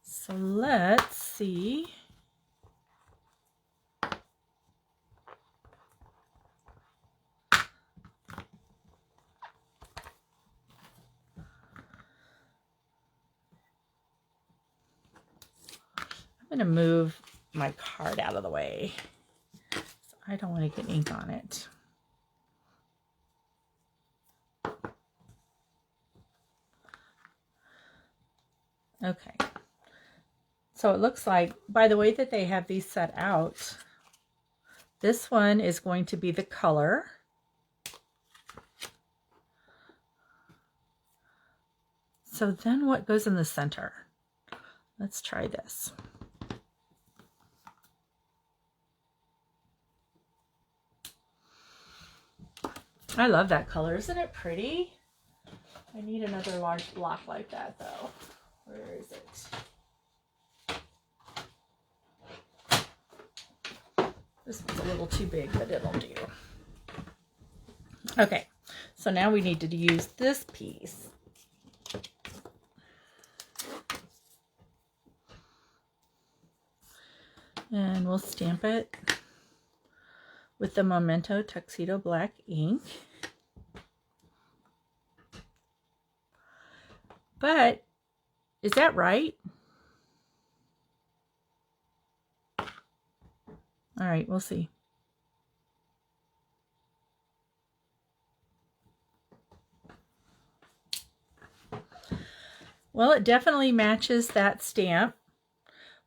So let's see. I'm going to move my card out of the way. So I don't want to get ink on it. Okay. So it looks like, by the way that they have these set out, this one is going to be the color. So then what goes in the center? Let's try this. I love that color. Isn't it pretty? I need another large block like that though. Where is it? This one's a little too big, but it'll do. Okay, so now we need to use this piece. And we'll stamp it with the Memento Tuxedo black ink. But is that right? All right, we'll see. Well, it definitely matches that stamp,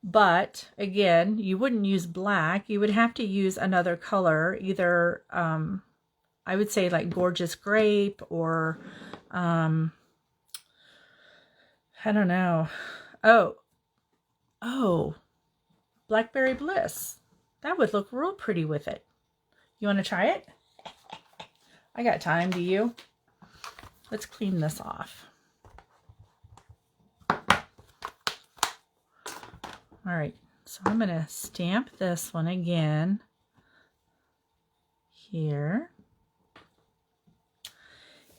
but again, you wouldn't use black. You would have to use another color, either I would say like Gorgeous Grape or I don't know. Oh, Blackberry Bliss. That would look real pretty with it. You want to try it? I got time, do you? Let's clean this off. All right, so I'm going to stamp this one again here.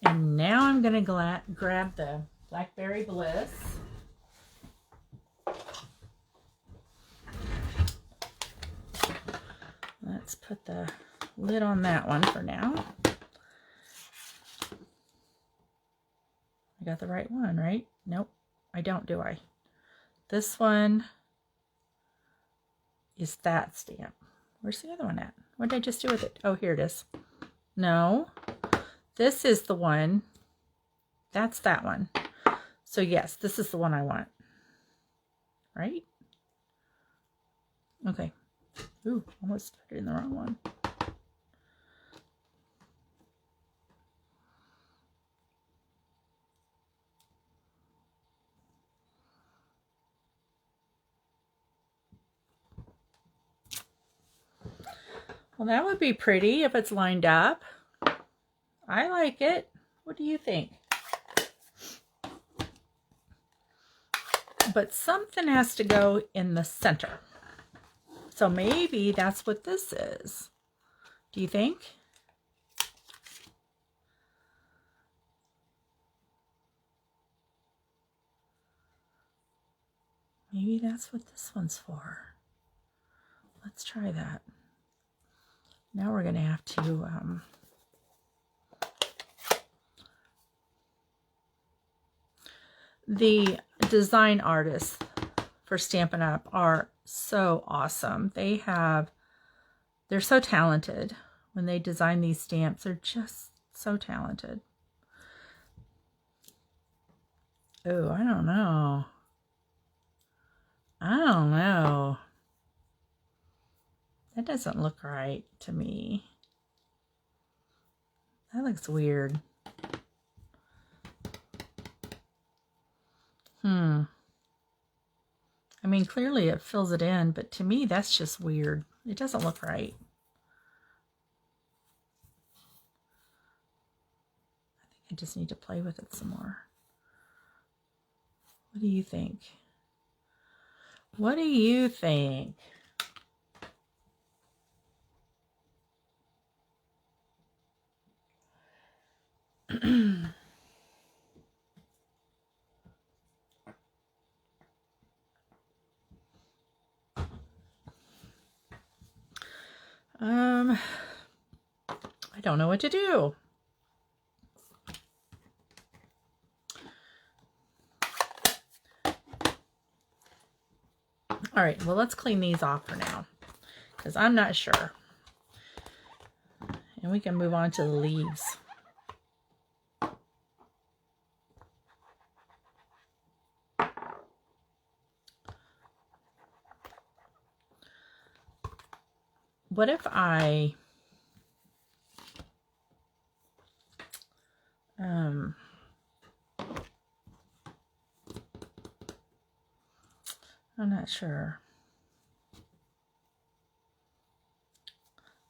And now I'm going to grab the Blackberry Bliss. Let's put the lid on that one for now. I got the right one, right? Nope, I don't, do I? This one is that stamp. Where's the other one at? What did I just do with it? Oh, here it is. No, this is the one. That's that one. So yes, this is the one I want. Right? Okay. Ooh, almost put it in the wrong one. Well, that would be pretty if it's lined up. I like it. What do you think? But something has to go in the center. So maybe that's what this is. Do you think? Maybe that's what this one's for. Let's try that. Now we're going to have to the design artists for Stampin' Up! Are so awesome. They're so talented. When they design these stamps, they're just so talented. Oh, I don't know. I don't know. That doesn't look right to me. That looks weird. I mean, clearly it fills it in, but to me, that's just weird. It doesn't look right. I think I just need to play with it some more. What do you think? What do you think? I don't know what to do. All right, well, let's clean these off for now, because I'm not sure. And we can move on to the leaves. What if I I'm not sure.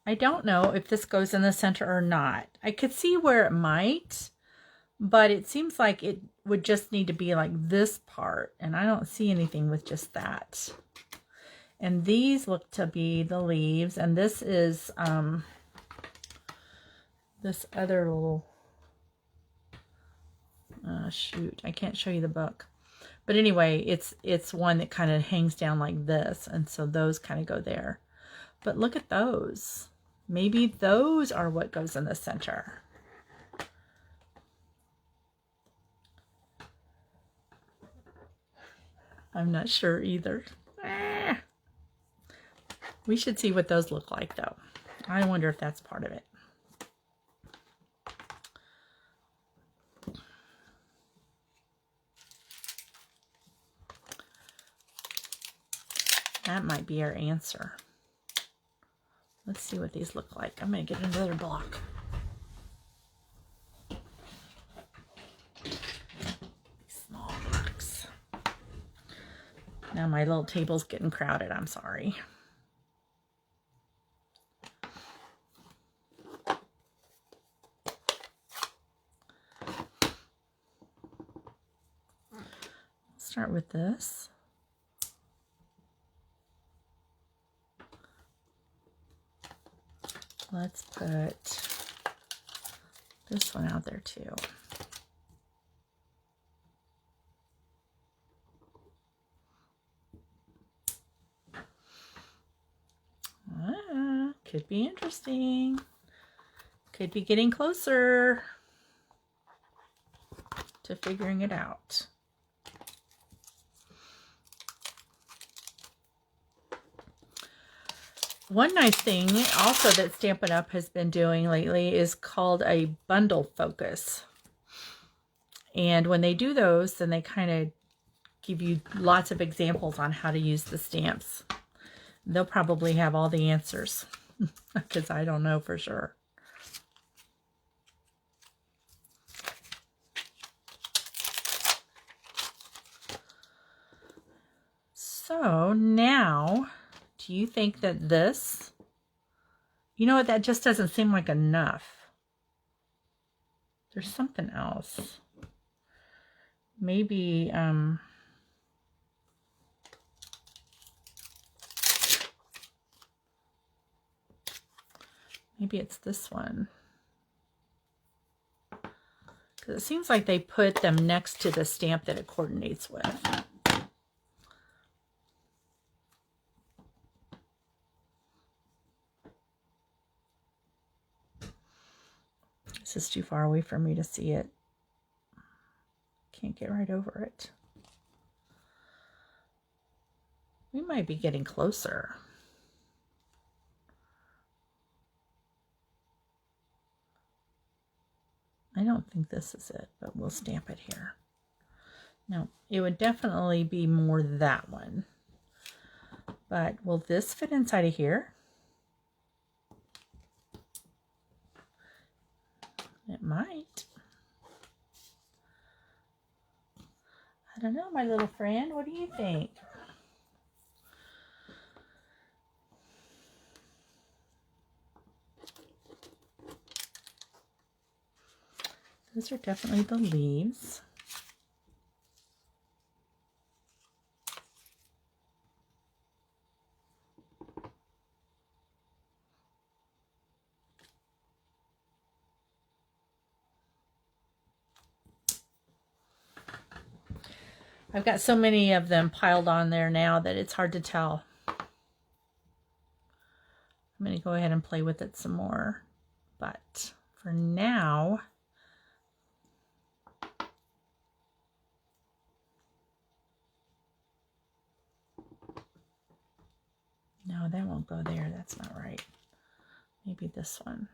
I don't know if this goes in the center or not. I could see where it might, but it seems like it would just need to be like this part, and I don't see anything with just that. And these look to be the leaves, and this is this other little shoot, I can't show you the book, but anyway, it's one that kind of hangs down like this, and so those kind of go there. But look at those. Maybe those are what goes in the center. I'm not sure either. We should see what those look like though. I wonder if that's part of it. That might be our answer. Let's see what these look like. I'm going to get another block. Small blocks. Now my little table's getting crowded. I'm sorry. Start with this. Let's put this one out there too. Could be interesting. Could be getting closer to figuring it out. One nice thing also that Stampin' Up! Has been doing lately is called a bundle focus. And when they do those, then they kind of give you lots of examples on how to use the stamps. They'll probably have all the answers because I don't know for sure. So now, do you think that this, you know what, that just doesn't seem like enough. There's something else. Maybe, maybe it's this one. Because it seems like they put them next to the stamp that it coordinates with. This is too far away for me to see it. Can't get right over it. We might be getting closer. I don't think this is it, but we'll stamp it here. No, it would definitely be more that one. But will this fit inside of here? It might. I don't know, my little friend. What do you think? Those are definitely the leaves. I've got so many of them piled on there now that it's hard to tell. I'm going to go ahead and play with it some more. But for now, no, that won't go there. That's not right. Maybe this one.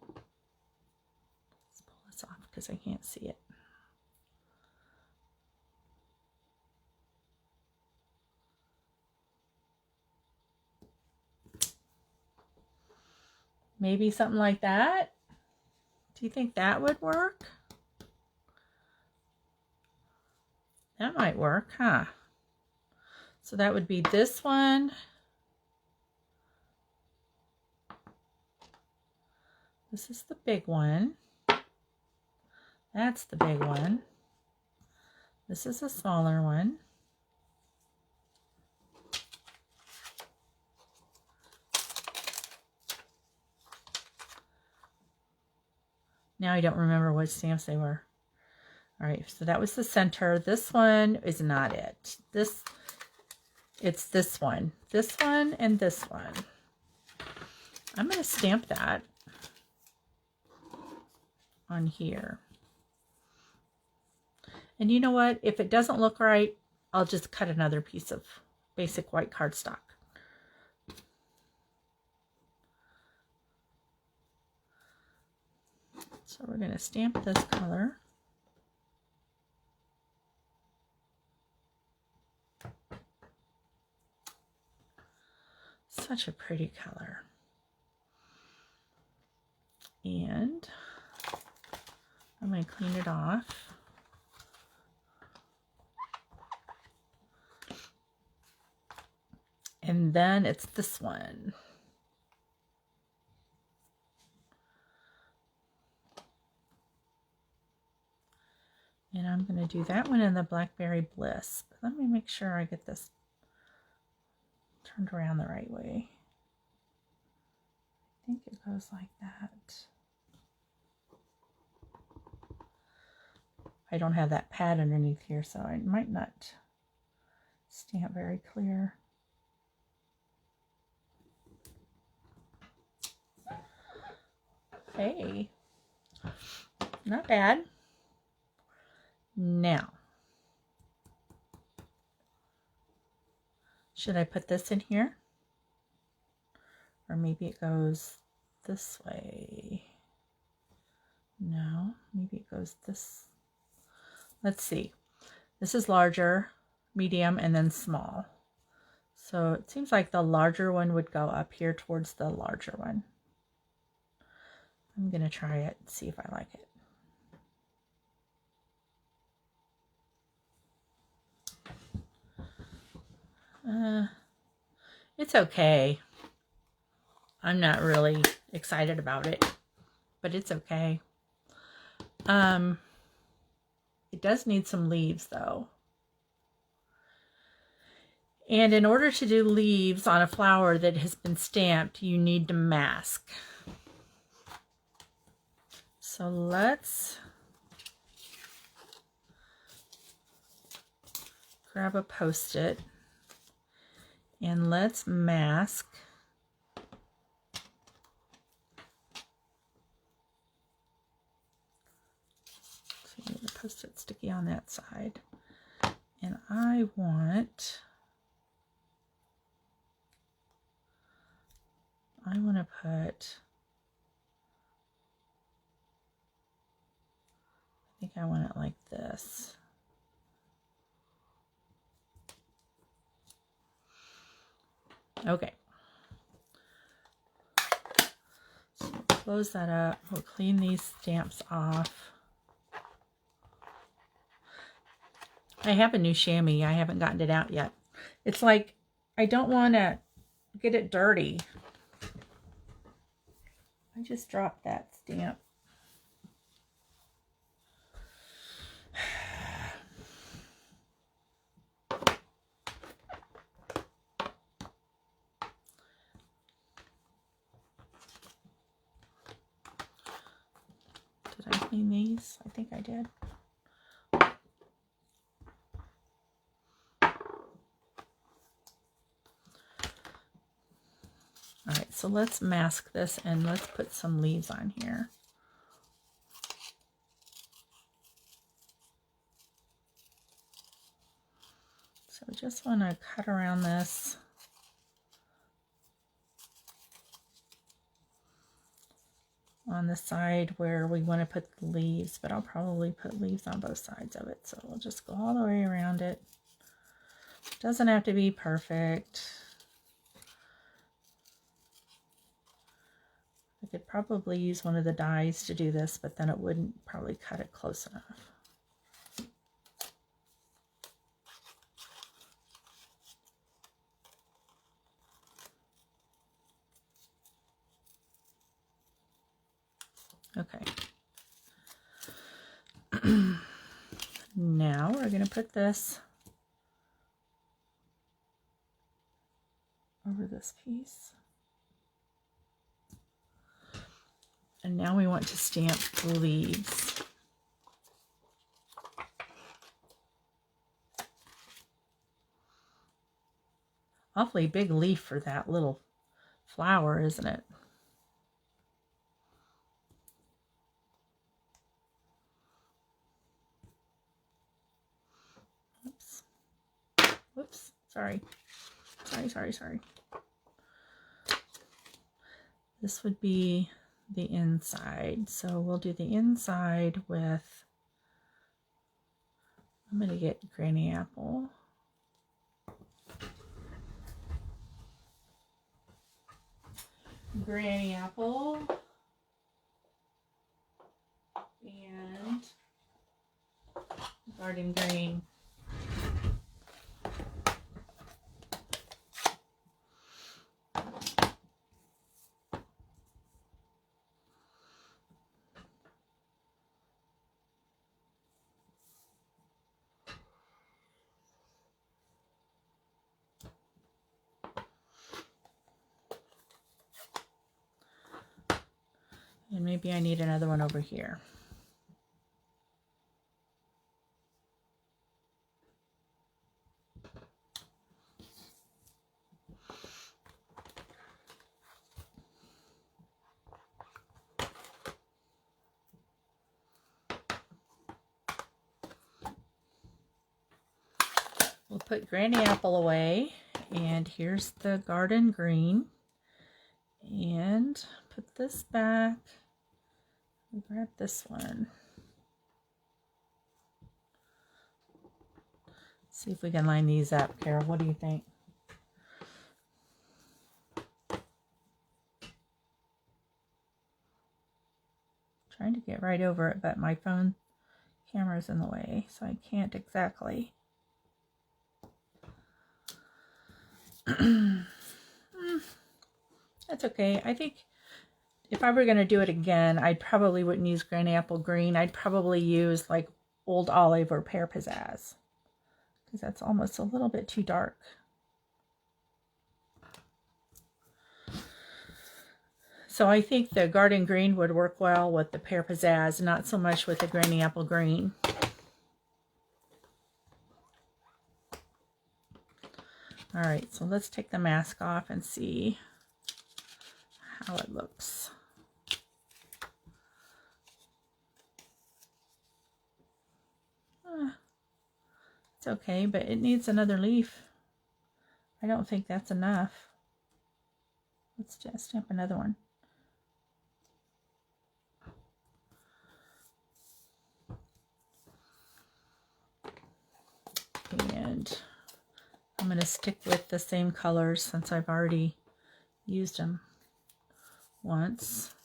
Let's pull this off because I can't see it. Maybe something like that. Do you think that would work? That might work, huh? So that would be this one. This is the big one. That's the big one. This is a smaller one. Now I don't remember what stamps they were. All right, so that was the center. This one is not it. It's this one, and this one. I'm going to stamp that on here. And you know what? If it doesn't look right, I'll just cut another piece of basic white cardstock. So we're going to stamp this color. Such a pretty color. And I'm going to clean it off. And then it's this one. And I'm going to do that one in the Blackberry Bliss. But let me make sure I get this turned around the right way. I think it goes like that. I don't have that pad underneath here, so I might not stamp very clear. Hey, not bad. Now, should I put this in here? Or maybe it goes this way. No, maybe it goes this. Let's see. This is larger, medium, and then small. So it seems like the larger one would go up here towards the larger one. I'm going to try it and see if I like it. It's okay. I'm not really excited about it, but it's okay. It does need some leaves though. And in order to do leaves on a flower that has been stamped, you need to mask. So let's grab a Post-it and let's mask the Post-it sticky on that side. And I want to put, I think I want it like this. Okay. So we'll close that up. We'll clean these stamps off. I have a new chamois. I haven't gotten it out yet. It's like, I don't want to get it dirty. I just dropped that stamp. Did I clean these? I think I did. All right, so let's mask this and let's put some leaves on here. So we just want to cut around this. On the side where we want to put the leaves, but I'll probably put leaves on both sides of it. So we'll just go all the way around it. Doesn't have to be perfect. I could probably use one of the dies to do this, but then it wouldn't probably cut it close enough. Okay. Now we're going to put this over this piece. And now we want to stamp the leaves. Awfully big leaf for that little flower, isn't it? Oops. Sorry. This would be the inside. So we'll do the inside with, I'm going to get Granny Apple. Granny Apple. And Garden Green. And maybe I need another one over here. We'll put Granny Apple away, and here's the Garden Green. And put this back. Grab this one. See if we can line these up. Carol, what do you think? Trying to get right over it, but my phone camera's in the way, so I can't exactly. That's okay. I think if I were going to do it again, I probably wouldn't use Granny Apple Green. I'd probably use like Old Olive or Pear Pizzazz, because that's almost a little bit too dark. So I think the Garden Green would work well with the Pear Pizzazz, not so much with the Granny Apple Green. All right, so let's take the mask off and see how it looks. It's okay, but it needs another leaf. I don't think that's enough. Let's just stamp another one. And I'm going to stick with the same colors since I've already used them once.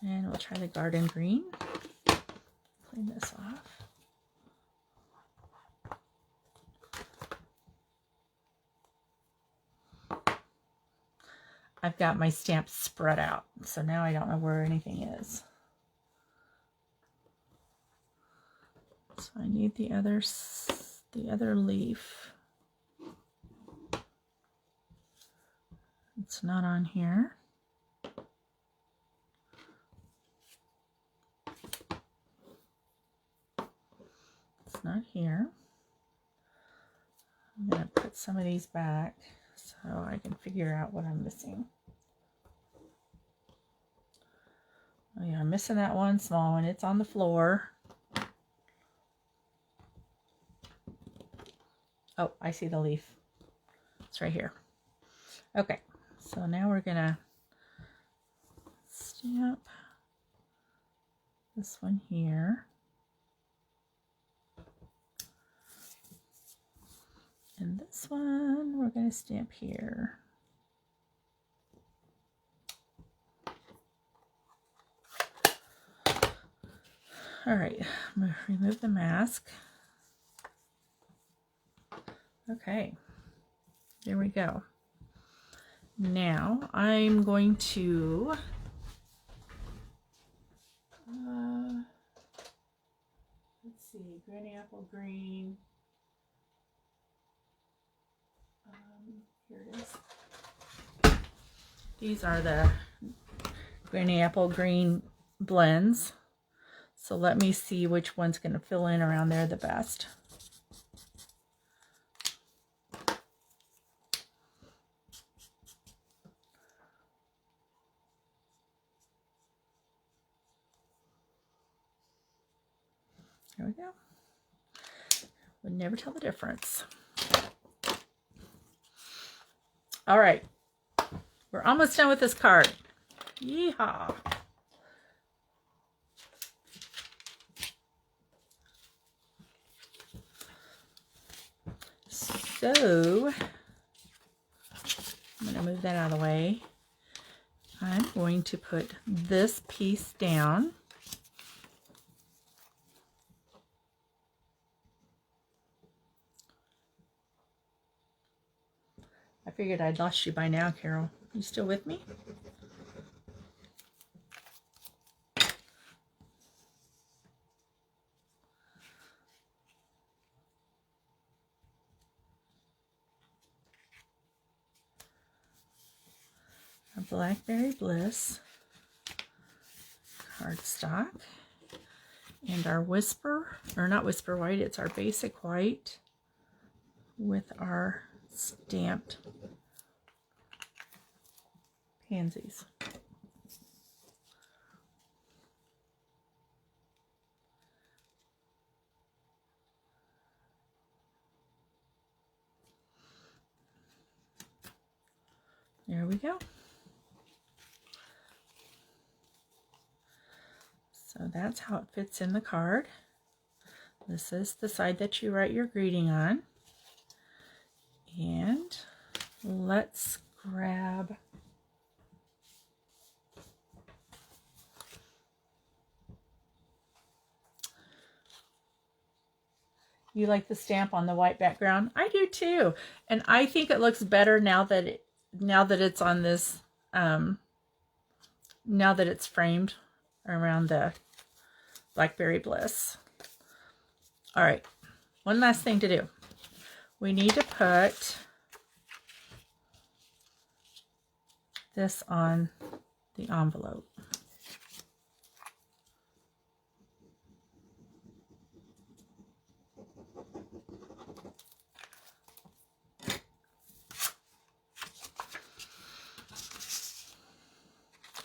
And we'll try the Garden Green. Clean this off. I've got my stamps spread out, so now I don't know where anything is. So I need the other leaf. It's not on here. It's not here. I'm going to put some of these back so I can figure out what I'm missing. Oh yeah, I'm missing that one small one. It's on the floor. Oh, I see the leaf. It's right here. Okay, so now we're going to stamp this one here. And this one we're going to stamp here. All right, I'm going to remove the mask. Okay, there we go. Now I'm going to let's see, Granny Apple Green. These are the Granny Apple Green blends. So let me see which one's going to fill in around there the best. There we go. Would never tell the difference. All right. We're almost done with this card. Yeehaw. So, I'm going to move that out of the way. I'm going to put this piece down. I figured I'd lost you by now, Carol. You still with me? Our Blackberry Bliss cardstock and our Whisper, or not Whisper White, it's our basic white with our stamped pansies. There we go. So that's how it fits in the card. This is the side that you write your greeting on. And let's grab You like the stamp on the white background? I do too. And I think it looks better now that it's on this now that it's framed around the Blackberry Bliss. All right. One last thing to do. We need to put this on the envelope.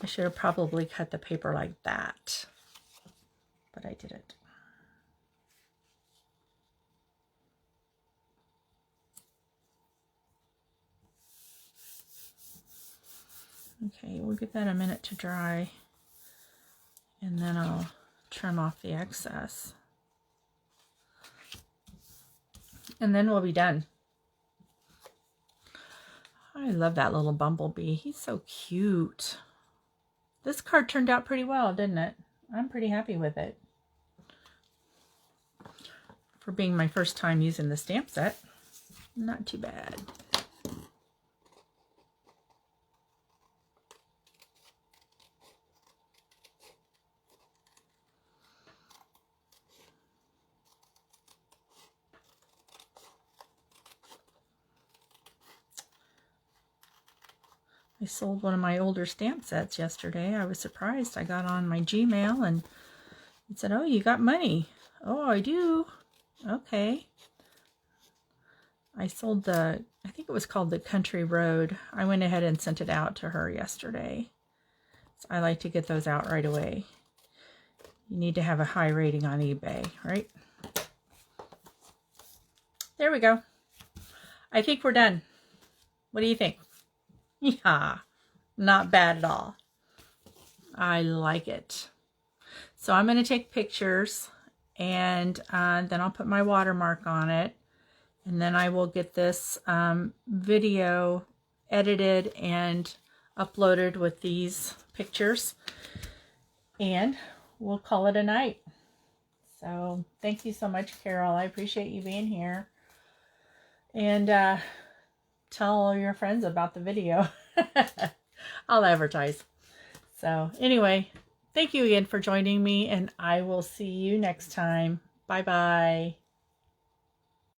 I should have probably cut the paper like that, but I didn't. Okay, we'll give that a minute to dry, and then I'll trim off the excess. And then we'll be done. I love that little Bumblebee. He's so cute. This card turned out pretty well, didn't it? I'm pretty happy with it. For being my first time using the stamp set, not too bad. I sold one of my older stamp sets yesterday. I was surprised. I got on my Gmail and it said, "Oh, you got money." "Oh, I do." Okay. I sold I think it was called the Country Road. I went ahead and sent it out to her yesterday. So I like to get those out right away. You need to have a high rating on eBay, right? There we go. I think we're done. What do you think? Yeah, not bad at all. I like it. So I'm going to take pictures, and then I'll put my watermark on it, and then I will get this video edited and uploaded with these pictures, and we'll call it a night. So thank you so much, Carol. I appreciate you being here. And tell all your friends about the video. I'll advertise. So anyway, thank you again for joining me, and I will see you next time. Bye-bye.